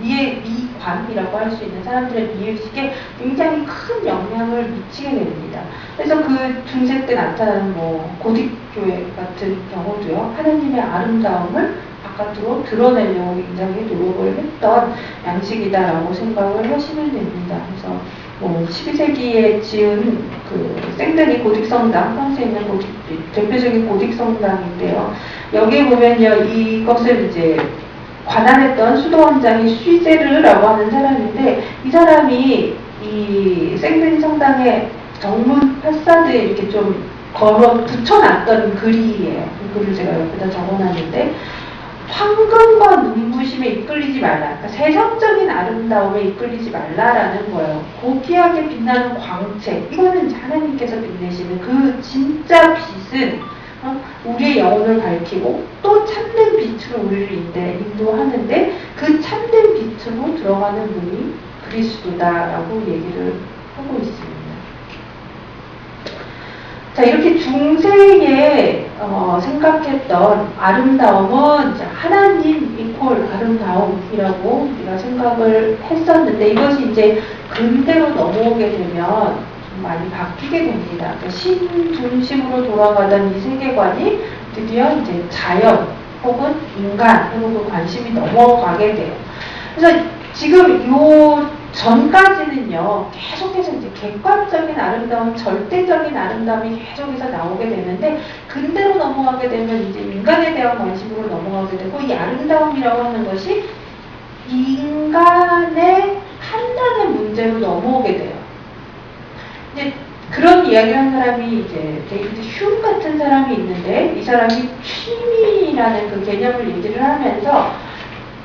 미관이라고 할 수 있는 사람들의 미의식에 굉장히 큰 영향을 미치게 됩니다. 그래서 그 중세 때 나타나는 뭐 고딕교회 같은 경우도요, 하나님의 아름다움을 바깥으로 드러내려고 굉장히 노력을 했던 양식이다라고 생각을 하시면 됩니다. 그래서 뭐 12세기에 지은 그 생데니 고딕성당, 프랑스에 있는 대표적인 고딕성당인데요. 여기에 보면요, 이것을 이제 관할했던 수도원장이 슈제르라고 하는 사람인데, 이 사람이 이 생데니 성당의 정문 파사드에 이렇게 좀 걸어 붙여놨던 글이에요. 그 글을 제가 옆에다 적어놨는데, 황금과 눈부심에 이끌리지 말라. 그러니까 세상적인 아름다움에 이끌리지 말라라는 거예요. 고귀하게 빛나는 광채. 이거는 하나님께서 빛내시는 그 진짜 빛은 우리의 영혼을 밝히고 또 참된 빛으로 우리를 인도하는데 그 참된 빛으로 들어가는 분이 그리스도다라고 얘기를 하고 있습니다. 자, 이렇게 중세에 생각했던 아름다움은 하나님 이퀄 아름다움이라고 우리가 생각을 했었는데, 이것이 이제 근대로 넘어오게 되면 좀 많이 바뀌게 됩니다. 그러니까 신 중심으로 돌아가던 이 세계관이 드디어 이제 자연 혹은 인간으로 관심이 넘어가게 돼요. 그래서 지금 요 전까지는요, 계속해서 이제 객관적인 아름다움, 절대적인 아름다움이 계속해서 나오게 되는데, 근대로 넘어가게 되면 이제 인간에 대한 관심으로 넘어가게 되고, 이 아름다움이라고 하는 것이 인간의 판단의 문제로 넘어오게 돼요. 이제 그런 이야기를 한 사람이 이제 데이비드 휴 같은 사람이 있는데, 이 사람이 취미라는 그 개념을 얘기를 하면서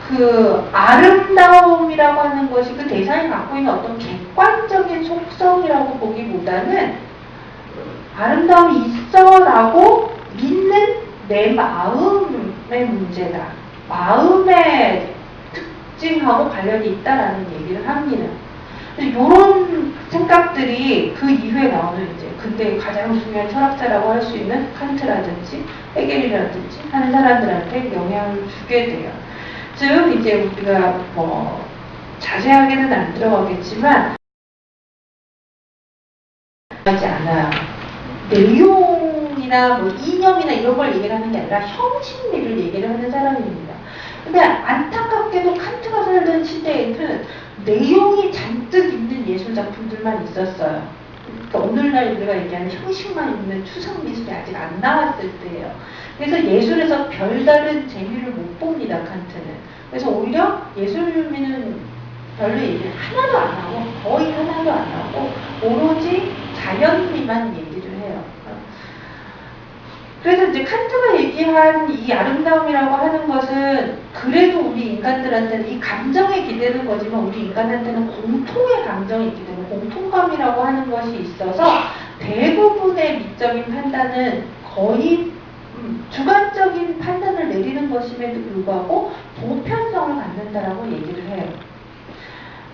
그 아름다움이라고 하는 것이 그 대상이 갖고 있는 어떤 객관적인 속성이라고 보기보다는 아름다움이 있어라고 믿는 내 마음의 문제다. 마음의 특징하고 관련이 있다라는 얘기를 합니다. 이런 생각들이 그 이후에 나오는 이제 근대 가장 중요한 철학자라고 할 수 있는 칸트라든지 헤겔이라든지 하는 사람들한테 영향을 주게 돼요. 즉 이제 우리가 뭐 자세하게는 안 들어가겠지만 하지 않아요. 내용이나 뭐 이념이나 이런 걸 얘기를 하는 게 아니라 형식미를 얘기를 하는 사람입니다. 근데 안타깝게도 칸트가 살던 시대에는 내용이 잔뜩 있는 예술 작품들만 있었어요. 그러니까 오늘날 우리가 얘기하는 형식만 있는 추상 미술이 아직 안 나왔을 때예요. 그래서 예술에서 별다른 재미를 못 봅니다, 칸트는. 그래서 오히려 예술미는 별로 얘기를 하나도 안 하고, 거의 하나도 안 하고, 오로지 자연미만 얘기를 해요. 그래서 이제 칸트가 얘기한 이 아름다움이라고 하는 것은 그래도 우리 인간들한테는 이 감정에 기대는 거지만 우리 인간한테는 공통의 감정이 있기 때문에 공통감이라고 하는 것이 있어서 대부분의 미적인 판단은 거의 주관적인 판단을 내리는 것임에도 불구하고 보편성을 갖는다라고 얘기를 해요.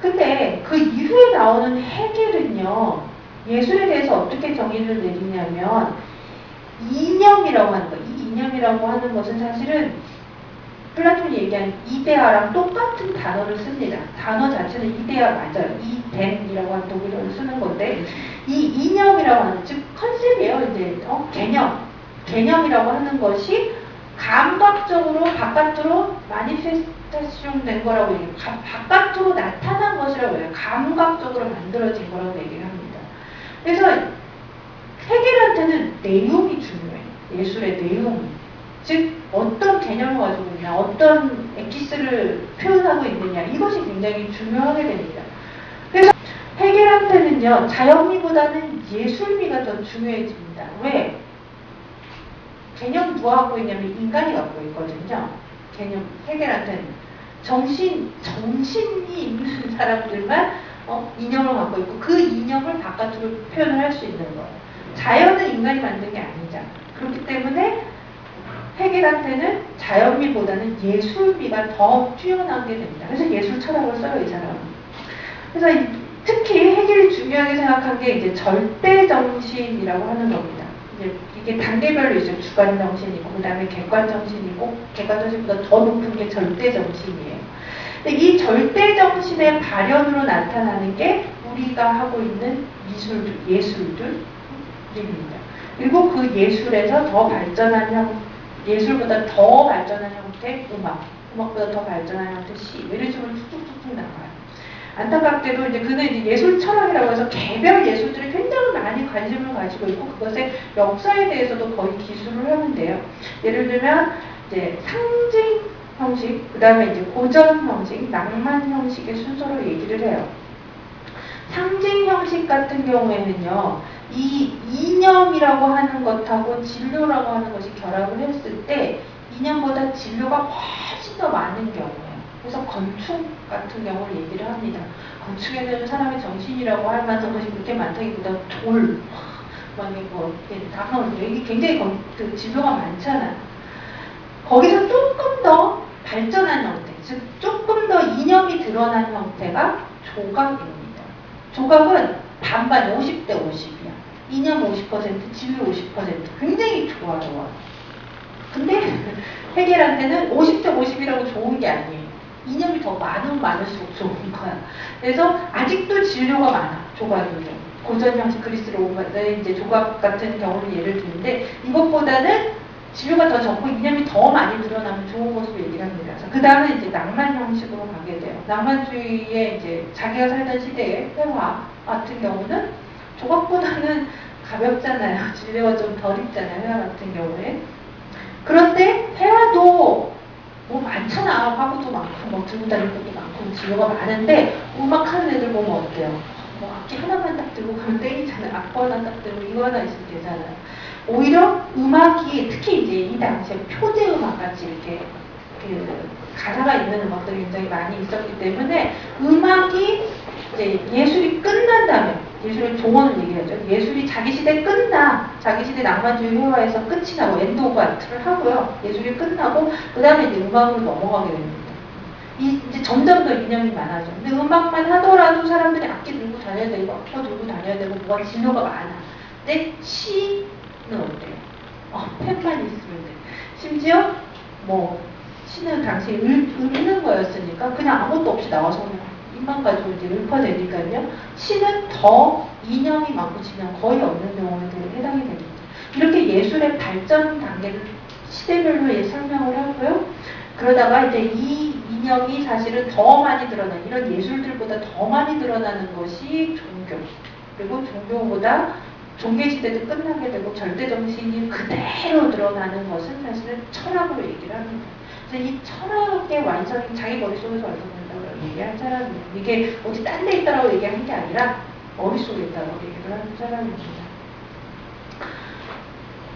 근데 그 이후에 나오는 헤겔은요, 예술에 대해서 어떻게 정의를 내리냐면 이념이라고 하는 거, 이 이념이라고 하는 것은 사실은 플라톤이 얘기한 이데아랑 똑같은 단어를 씁니다. 단어 자체는 이데아 맞아요. 이덴이라고 하는 독일어를 쓰는 건데 이 이념이라고 하는, 즉 컨셉이에요. 이제 개념이라고 하는 것이 감각적으로 바깥으로 마니페스테이션 된 거라고 얘기해요. 바깥으로 나타난 것이라고 해요. 감각적으로 만들어진 거라고 얘기를 합니다. 그래서 헤겔한테는 내용이 중요해요. 예술의 내용. 즉 어떤 개념을 가지고 있냐, 어떤 엑기스를 표현하고 있느냐, 이것이 굉장히 중요하게 됩니다. 그래서 헤겔한테는요, 자연미보다는 예술미가 더 중요해집니다. 왜? 개념 누가 갖고 있냐면 인간이 갖고 있거든요. 개념, 헤겔한테는 정신이 있는 사람들만 이념을 갖고 있고 그 이념을 바깥으로 표현을 할 수 있는 거예요. 자연은 인간이 만든 게 아니잖아. 그렇기 때문에 헤겔한테는 자연미보다는 예술미가 더 뛰어나게 됩니다. 그래서 예술 철학을 써요, 이 사람은. 그래서 특히 헤겔이 중요하게 생각한 게 이제 절대정신이라고 하는 겁니다. 이게 단계별로 이제 주관정신이고, 그 다음에 객관정신이고, 객관정신보다 더 높은 게 절대정신이에요. 근데 이 절대정신의 발현으로 나타나는 게 우리가 하고 있는 예술들입니다. 그리고 그 예술에서 더 발전한 예술보다 더 발전한 형태, 음악보다 더 발전한 형태, 시, 이런 식으로 툭툭툭툭 나가요. 안타깝게도 이제 그는 이제 예술 철학이라고 해서 개별 예술들이 굉장히 많이 관심을 가지고 있고 그것의 역사에 대해서도 거의 기술을 하는데요. 예를 들면 이제 상징 형식, 그 다음에 이제 고전 형식, 낭만 형식의 순서로 얘기를 해요. 상징 형식 같은 경우에는요, 이 이념이라고 하는 것하고 진료라고 하는 것이 결합을 했을 때 이념보다 진료가 훨씬 더 많은 경우예요. 그래서 건축 같은 경우를 얘기를 합니다. 건축에는 사람의 정신이라고 할 만한 것이 그렇게 많다기보다 돌, 이게 굉장히 그 진료가 많잖아요. 거기서 조금 더 발전한 형태, 즉 조금 더 이념이 드러난 형태가 조각입니다. 조각은 반반 50대 50이야. 이념 50%, 진료 50%. 굉장히 좋아요. 근데 헤겔한테는 50대 50이라고 좋은 게 아니에요. 이념이 더 많으면 많을수록 좋은 거야. 그래서 아직도 진료가 많아. 조각은요. 고전 형식 그리스로 오면 이제 조각 같은 경우를 예를 드는데 이것보다는 진료가 더 적고 이념이 더 많이 드러나면 좋은 것으로 얘기를 합니다. 그 다음에 이제 낭만 형식으로 가게 돼요. 낭만주의의 이제 자기가 살던 시대의 회화 같은 경우는 조각보다는 가볍잖아요. 진료가 좀 덜 있잖아요. 회화 같은 경우에. 그런데 회화도 뭐 많잖아. 화구도 많고 뭐 들고 다니는 것도 많고 진료가 많은데 음악하는 애들 보면 어때요? 뭐 악기 하나만 딱 들고 가면 땡이잖아요. 악보 하나 딱 들고 이거 하나 있으면 되잖아요. 오히려 음악이 특히 이제 이 당시에 표제 음악 같이 이렇게 그 가사가 있는 음악들이 굉장히 많이 있었기 때문에 음악이 이제 예술이 끝난다면 예술의 종언을 얘기하죠. 예술이 자기 시대 자기 시대 낭만주의 회화에서 끝이 나고 엔드 오브 아트를 하고요. 예술이 끝나고 그 다음에 이제 음악으로 넘어가게 됩니다. 이제 점점 더 이념이 많아져. 근데 음악만 하더라도 사람들이 악기 들고 다녀야 되고 악보 들고 다녀야 되고 뭐가 진로가 많아. 근데 시는 어때요? 펜만 있으면 돼. 심지어 뭐 시는 당시에 읽는 거였으니까 그냥 아무것도 없이 나와서 인만 가지고 이제 읊어내니까요. 시는 더 인형이 많고 진영 거의 없는 경우에 해당이 됩니다. 이렇게 예술의 발전 단계를 시대별로 설명을 하고요. 그러다가 이제 이 인형이 사실은 더 많이 드러나는, 이런 예술들보다 더 많이 드러나는 것이 종교. 그리고 종교보다 종교시대도 끝나게 되고 절대정신이 그대로 드러나는 것은 사실은 철학으로 얘기를 합니다. 그래서 이 철학의 완성이 자기 머릿속에서 완성된다고 얘기한 사람이에요. 이게 어디 딴 데 있다라고 얘기하는 게 아니라 머릿속에 있다고 얘기를 하는 사람입니다.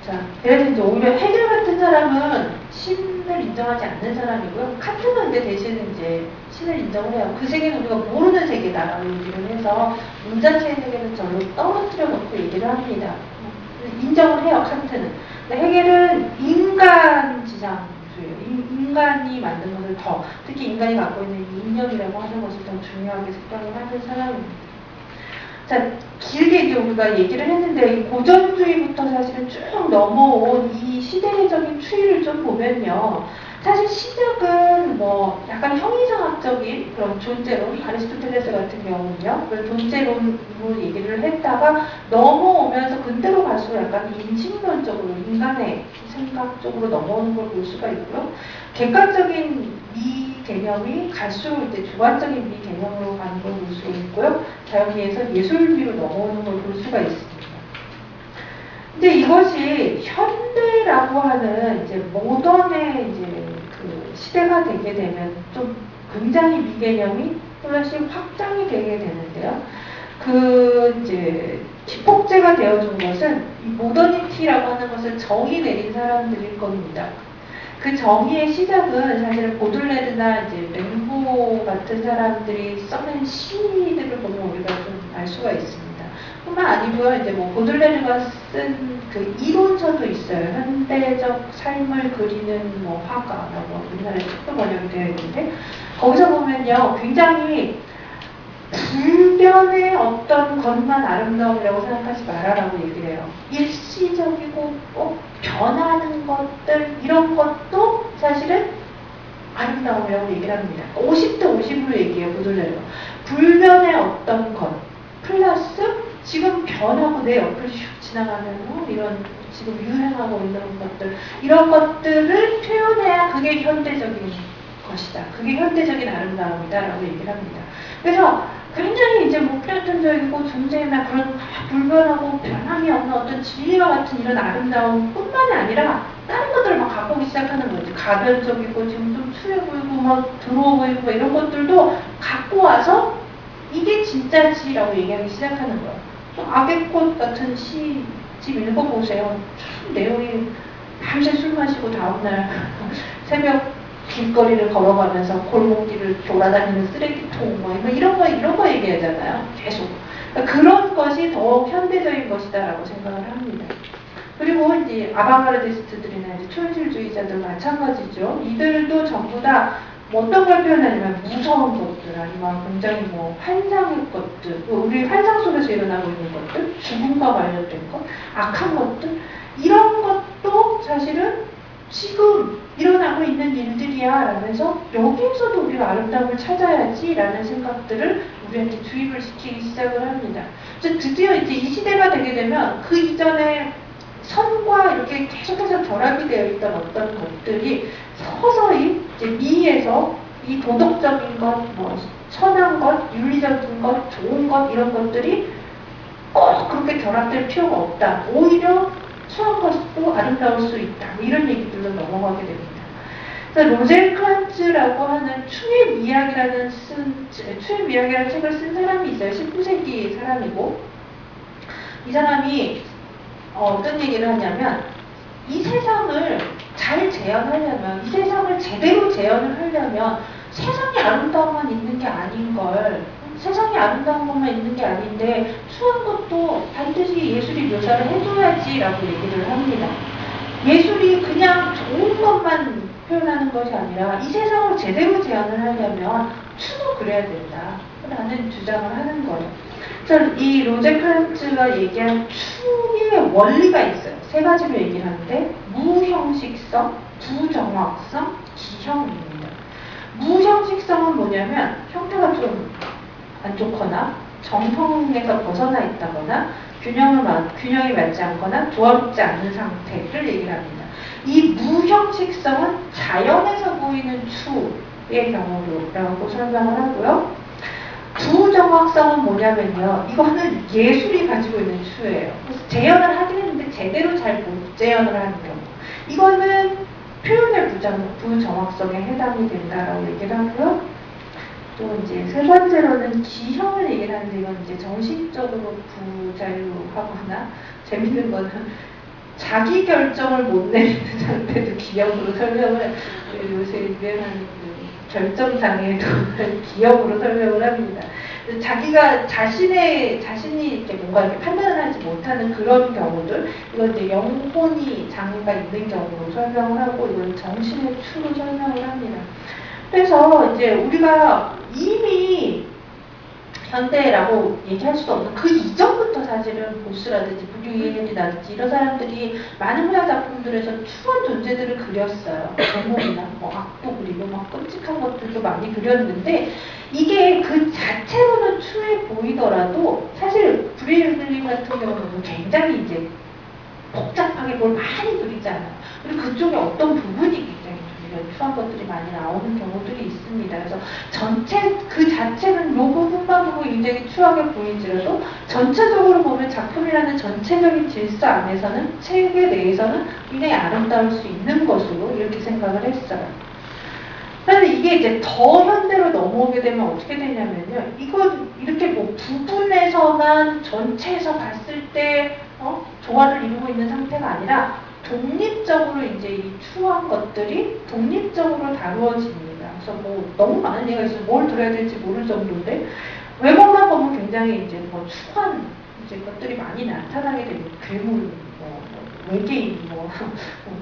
자, 그래서 이제 오히려 해겔 같은 사람은 신을 인정하지 않는 사람이고요. 칸트는 이제 대신 이제 신을 인정을 해요. 그 세계는 우리가 모르는 세계다라고 얘기를 해서 문자체의 세계는 절로 떨어뜨려 놓고 얘기를 합니다. 인정을 해요, 칸트는. 근데 해겔은 인간 지상주의예요. 인간이 만든 것을 더, 특히 인간이 갖고 있는 인연이라고 하는 것을 더 중요하게 생각을 하는 사람입니다. 자, 길게 이제 우리가 얘기를 했는데, 이 고전주의부터 사실은 쭉 넘어온 이 시대적인 추이를 좀 보면요. 사실 시작은 뭐 약간 형이상학적인 그런 존재론, 아리스토텔레스 같은 경우는요, 그런 존재론으로 얘기를 했다가 넘어오면서 근대로 갈수록 약간 인식론적으로, 인간의 생각 쪽으로 넘어오는 걸 볼 수가 있고요. 객관적인 미 개념이 갈수록 이제 주관적인 미 개념으로 가는 걸 볼 수 있고요. 자연미에서 예술미로 넘어오는 걸 볼 수가 있습니다. 근데 이것이 현대라고 하는 이제 모던의 이제 그 시대가 되게 되면 좀 굉장히 미개념이 또다시 확장이 되게 되는데요. 그 이제 기폭제가 되어준 것은 이 모더니티라고 하는 것을 정의 내린 사람들일 겁니다. 그 정의의 시작은 사실은 보들레르나 이제 맹보 같은 사람들이 써낸 시들을 보면 우리가 좀 알 수가 있습니다. 뿐만 아니고요, 이제 뭐 보들레르가 쓴 그 이론서도 있어요. 현대적 삶을 그리는 뭐 화가라고 우리나라에 책도 번역이 되어 있는데, 거기서 보면요, 굉장히 불변의 어떤 것만 아름다움이라고 생각하지 마라라고 얘기를 해요. 일시적이고 꼭 변하는 것들, 이런 것도 사실은 아름다움이라고 얘기를 합니다. 50대 50으로 얘기해요, 보들레르가. 불변의 어떤 것 플러스 지금 변하고 내 옆을 슉 지나가는 이런 지금 유행하고 있는 것들, 이런 것들을 표현해야 그게 현대적인 것이다. 그게 현대적인 아름다움이다 라고 얘기를 합니다. 그래서 굉장히 이제 뭐 필연적이고 존재나 그런 불변하고 변함이 없는 어떤 진리와 같은 이런 아름다움 뿐만이 아니라 다른 것들을 막 갖고 오기 시작하는 거지. 가변적이고 지금 좀 추해 보이고 막 더러워 보이고 막 이런 것들도 갖고 와서 이게 진짜지라고 얘기하기 시작하는 거예요. 좀 악의 꽃 같은 시 지금 읽어보세요. 참 내용이 밤새 술 마시고 다음날 새벽 길거리를 걸어가면서 골목길을 돌아다니는 쓰레기통 뭐 이런 거 얘기하잖아요. 계속. 그러니까 그런 것이 더욱 현대적인 것이다라고 생각을 합니다. 그리고 이제 아방가르디스트들이나 이제 초현실주의자들 마찬가지죠. 이들도 전부 다 뭐 어떤 걸 표현하냐면 무서운 것들, 아니면 굉장히 뭐 환상의 것들, 우리 환상 속에서 일어나고 있는 것들, 죽음과 관련된 것, 악한 것들, 이런 것도 사실은 지금 일어나고 있는 일들이야 라면서 여기에서도 우리가 아름다움을 찾아야지 라는 생각들을 우리한테 주입을 시키기 시작을 합니다. 드디어 이제 이 시대가 되게 되면 그 이전에 선과 이렇게 계속해서 결합이 되어 있던 어떤 것들이 서서히 이제 미에서 이 도덕적인 것, 뭐 선한 것, 윤리적인 것, 좋은 것, 이런 것들이 꼭 그렇게 결합될 필요가 없다. 오히려 추한 것도 아름다울 수 있다. 이런 얘기들로 넘어가게 됩니다. 그래서 로젠크란츠라고 하는 추의 미학이라는 책을 쓴 사람이 있어요. 19세기 사람이고, 이 사람이 어떤 얘기를 하냐면, 이 세상을 잘 재현하려면, 이 세상을 제대로 재현을 하려면 세상에 아름다움만 있는 게 아닌걸, 세상에 아름다운 것만 있는 게 아닌데 추한 것도 반드시 예술이 묘사를 해줘야지라고 얘기를 합니다. 예술이 그냥 좋은 것만 표현하는 것이 아니라 이 세상을 제대로 재현을 하려면 추도 그래야 된다라는 주장을 하는 거예요. 그래서 이 로젠크란츠가 얘기한 추의 원리가 있어요. 세 가지로 얘기를 하는데, 무형식성, 부정확성, 기형입니다. 무형식성은 뭐냐면 형태가 좀 안 좋거나 정형에서 벗어나 있다거나 균형이 맞지 않거나 조화롭지 않은 상태를 얘기를 합니다. 이 무형식성은 자연에서 보이는 추의 경우라고 설명을 하고요. 부정확성은 뭐냐면요. 이거는 예술이 가지고 있는 추예요. 그래서 재현을 하긴 했는데 제대로 잘 못 재현을 하는 경우. 이거는 표현의 부정확성에 해당이 된다라고 얘기를 하고요. 또 이제 세 번째로는 기형을 얘기를 하는데 이건 이제 정신적으로 부자유하거나 재밌는 거는 자기 결정을 못 내리는 상태도 기형으로 설명을 요새 유행하는 그 결정장애도 기형으로 설명을 합니다. 자기가 자신이 이렇게 뭔가 이렇게 판단을 하지 못하는 그런 경우들, 이건 이제 영혼이 장애가 있는 경우로 설명을 하고, 이건 정신의 추로 설명을 합니다. 그래서 이제 우리가 이미 현대라고 얘기할 수도 없는 그 이전부터 사실은 보스라든지 부류이엔이라든지 이런 사람들이 많은 문화 작품들에서 추한 존재들을 그렸어요. 제목이나 뭐 악도 그리고 막 끔찍한 것들도 많이 그렸는데 이게 그 자체로는 추해 보이더라도 사실 부류이엔 같은 경우는 굉장히 이제 복잡하게 뭘 많이 그리잖아요. 그리고 그쪽에 어떤 부분이 굉장히 이런 추한 것들이 많이 나오는 경우들이 있습니다. 그래서 그 자체는 이 부분만 보고 굉장히 추하게 보이지라도 전체적으로 보면 작품이라는 전체적인 질서 안에서는 체계 내에서는 굉장히 아름다울 수 있는 것으로 이렇게 생각을 했어요. 그런데 이게 이제 더 현대로 넘어오게 되면 어떻게 되냐면요. 이건 이렇게 뭐 부분에서만 전체에서 봤을 때 조화를 이루고 있는 상태가 아니라 독립적으로 이제 이 추한 것들이 독립적으로 다루어집니다. 그래서 뭐 너무 많은 얘기가 있어서 뭘 들어야 될지 모를 정도인데 외모만 보면 굉장히 이제 뭐 추한 이제 것들이 많이 나타나게 됩니다. 괴물, 외계인,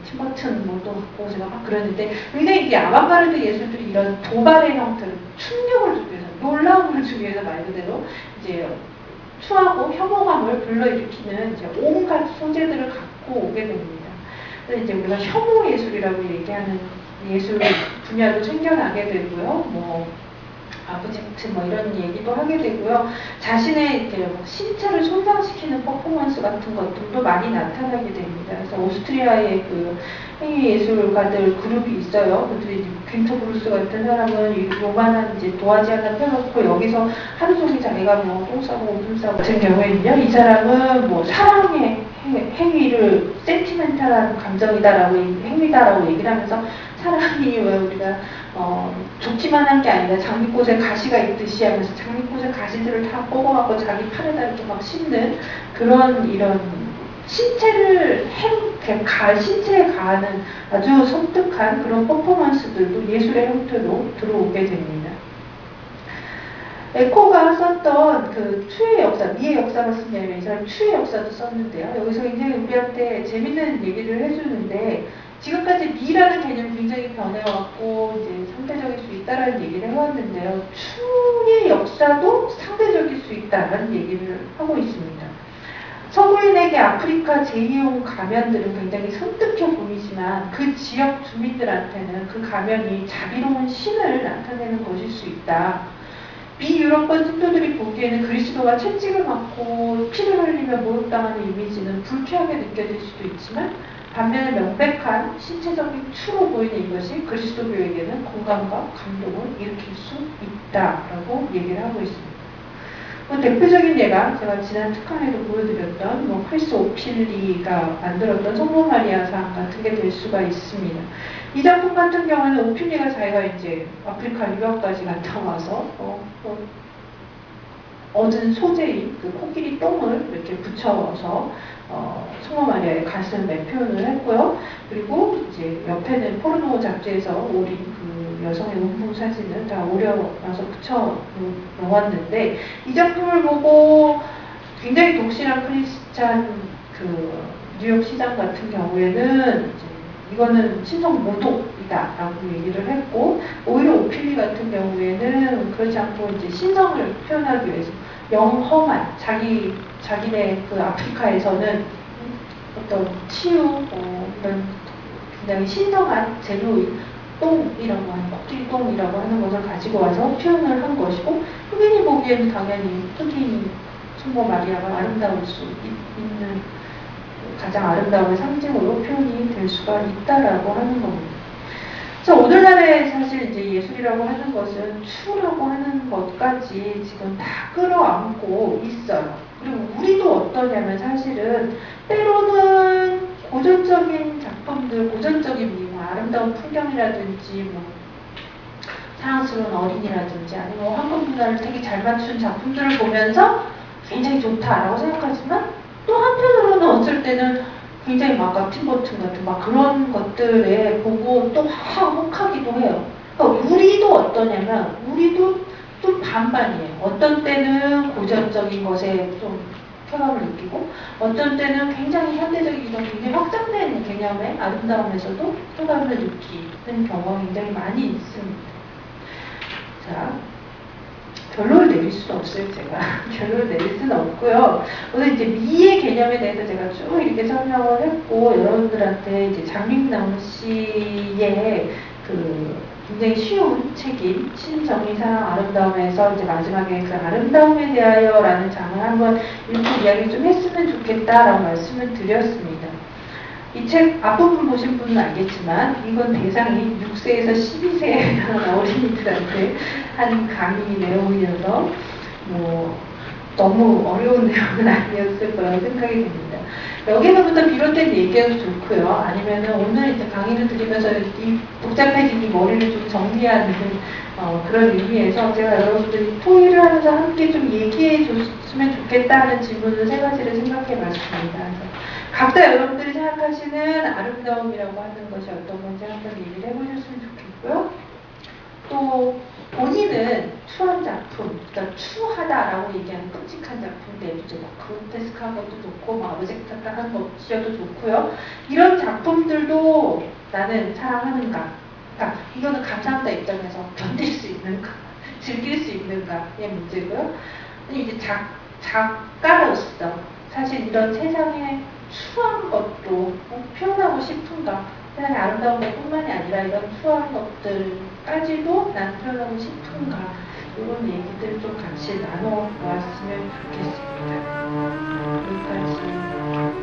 팀버튼 뭐또 갖고 제가 막 그러는데 굉장히 이제 아방가르드 예술들이 이런 도발의 형태로 충격을 주기 위해서 놀라움을 주기 위해서 말 그대로 이제 추하고 혐오감을 불러일으키는 이제 온갖 소재들을 갖고 오게 됩니다. 그래서 이제 우리가 혐오 예술이라고 얘기하는 예술 분야도 생겨나게 되고요. 뭐 아브젝트 뭐 이런 얘기도 하게 되고요. 자신의 이렇게 신체를 손상시키는 퍼포먼스 같은 것들도 많이 나타나게 됩니다. 그래서 오스트리아의 그 행위 예술가들 그룹이 있어요. 그들이 이제 퀸터 브루스 같은 사람은 요만한 이제 도화지 하나 펴놓고 여기서 하루 종일 자기가 뭐 똥 싸고 오줌 싸고 같은 경우에는요. 이 사람은 뭐 사랑의 행위를 센티멘탈한 감정이다라고 행위다라고 얘기를 하면서 사람이 왜 우리가 좋기만 한 게 아니라 장미꽃에 가시가 있듯이 하면서 장미꽃의 가시들을 다 뽑아갖고 자기 팔에다 이렇게 막 씹는 그런 이런 신체에 가하는 아주 섬뜩한 그런 퍼포먼스들도 예술의 형태로 들어오게 됩니다. 에코가 썼던 그 추의 역사, 미의 역사가 쓴 게 아니라 이 사람 추의 역사도 썼는데요. 여기서 굉장히 우리한테 재밌는 얘기를 해주는데 지금까지 미라는 개념이 굉장히 변해왔고 이제 상대적일 수 있다라는 얘기를 해왔는데요. 추의 역사도 상대적일 수 있다라는 얘기를 하고 있습니다. 서구인에게 아프리카 제2형 가면들은 굉장히 섬뜩해 보이지만 그 지역 주민들한테는 그 가면이 자비로운 신을 나타내는 것일 수 있다. 비유럽권 신도들이 보기에는 그리스도가 채찍을 맞고 피를 흘리며 모욕당하는 이미지는 불쾌하게 느껴질 수도 있지만 반면에 명백한 신체적인 추로 보이는 이것이 그리스도교에게는 공감과 감동을 일으킬 수 있다라고 얘기를 하고 있습니다. 대표적인 예가 제가 지난 특강에도 보여드렸던 크리스 오필리가 만들었던 성모 마리아상 같은 게 될 수가 있습니다. 이 작품 같은 경우는 오필리가 자기가 이제 아프리카 유럽까지 갔다 와서 얻은 소재인 그 코끼리 똥을 이렇게 붙여서 성모 마리아의 가슴에 표현을 했고요. 그리고 이제 옆에는 포르노 잡지에서 오린 그 여성의 음부 사진을 다 오려놔서 붙여 놓았는데 이 작품을 보고 굉장히 독실한 크리스찬 그 뉴욕 시장 같은 경우에는 이거는 신성 모독이다라고 얘기를 했고 오히려 오필리 같은 경우에는 그렇지 않고 이제 신성을 표현하기 위해서 영험한 자기네 그 아프리카에서는 어떤 치유 이런 굉장히 신성한 재료인 똥이라고 하는 코끼리 똥이라고 하는 것을 가지고 와서 표현을 한 것이고 흑인이 보기에는 당연히 흑인 성모 마리아가 아름다울 수 있는 가장 아름다운 상징으로 표현이 될 수가 있다라고 하는 겁니다. 자, 오늘날에 사실 이제 예술이라고 하는 것은 추라고 하는 것까지 지금 다 끌어안고 있어요. 그리고 우리도 어떠냐면 사실은 때로는 고전적인 작품들, 고전적인 미화, 아름다운 풍경이라든지 뭐 사랑스러운 어린이라든지 아니면 황금 문화를 되게 잘 맞춘 작품들을 보면서 굉장히 좋다라고 생각하지만 또 한편으로는 어쩔 때는 굉장히 막 팀버튼 같은 막 그런 것들에 보고 또 혹하기도 해요. 그러니까 우리도 어떠냐면 우리도 좀 반반이에요. 어떤 때는 고전적인 것에 좀 쾌감을 느끼고 어떤 때는 굉장히 현대적이고 굉장히 확장된 개념의 아름다움에서도 쾌감을 느끼는 경우가 굉장히 많이 있습니다. 자, 결론을 내릴 수는 없어요, 제가. 결론을 내릴 수는 없고요. 오늘 이제 미의 개념에 대해서 제가 쭉 이렇게 설명을 했고, 여러분들한테 이제 장민남 씨의 그 굉장히 쉬운 책임, 신정의 사랑 아름다움에서 이제 마지막에 그 아름다움에 대하여라는 장을 한번 읽고 이야기 좀 했으면 좋겠다라고 말씀을 드렸습니다. 이 책 앞부분 보신 분은 알겠지만 이건 대상이 6세에서 12세에 해당하는 어린이들한테 한 강의 내용이어서 뭐 너무 어려운 내용은 아니었을 거라고 생각이 듭니다. 여기서부터 비롯된 얘기해도 좋고요. 아니면은 오늘 이제 강의를 드리면서 이 복잡해진 이 머리를 좀 정리하는 그런 의미에서 제가 여러분들이 토의를 하면서 함께 좀 얘기해 줬으면 좋겠다 하는 질문을 3가지를 생각해 봤습니다. 각자 여러분들이 생각하시는 아름다움이라고 하는 것이 어떤 건지 한번 얘기를 해보셨으면 좋겠고요. 또 본인은 추한 작품, 그러니까 추하다라고 얘기하는 끔찍한 작품 내부제 막 그로테스크한 것도 좋고 막 어색한 것이어도 좋고요. 이런 작품들도 나는 사랑하는가? 그러니까 이거는 감상자 입장에서 견딜 수 있는가? 즐길 수 있는가의 문제고요. 이제 작가로서 사실 이런 세상에 추한 것도 표현하고 싶은가? 세상에 아름다운 것뿐만이 아니라 이런 추한 것들까지도 난 표현하고 싶은가? 이런 얘기들 좀 같이 나눠보았으면 좋겠습니다. 여기까지.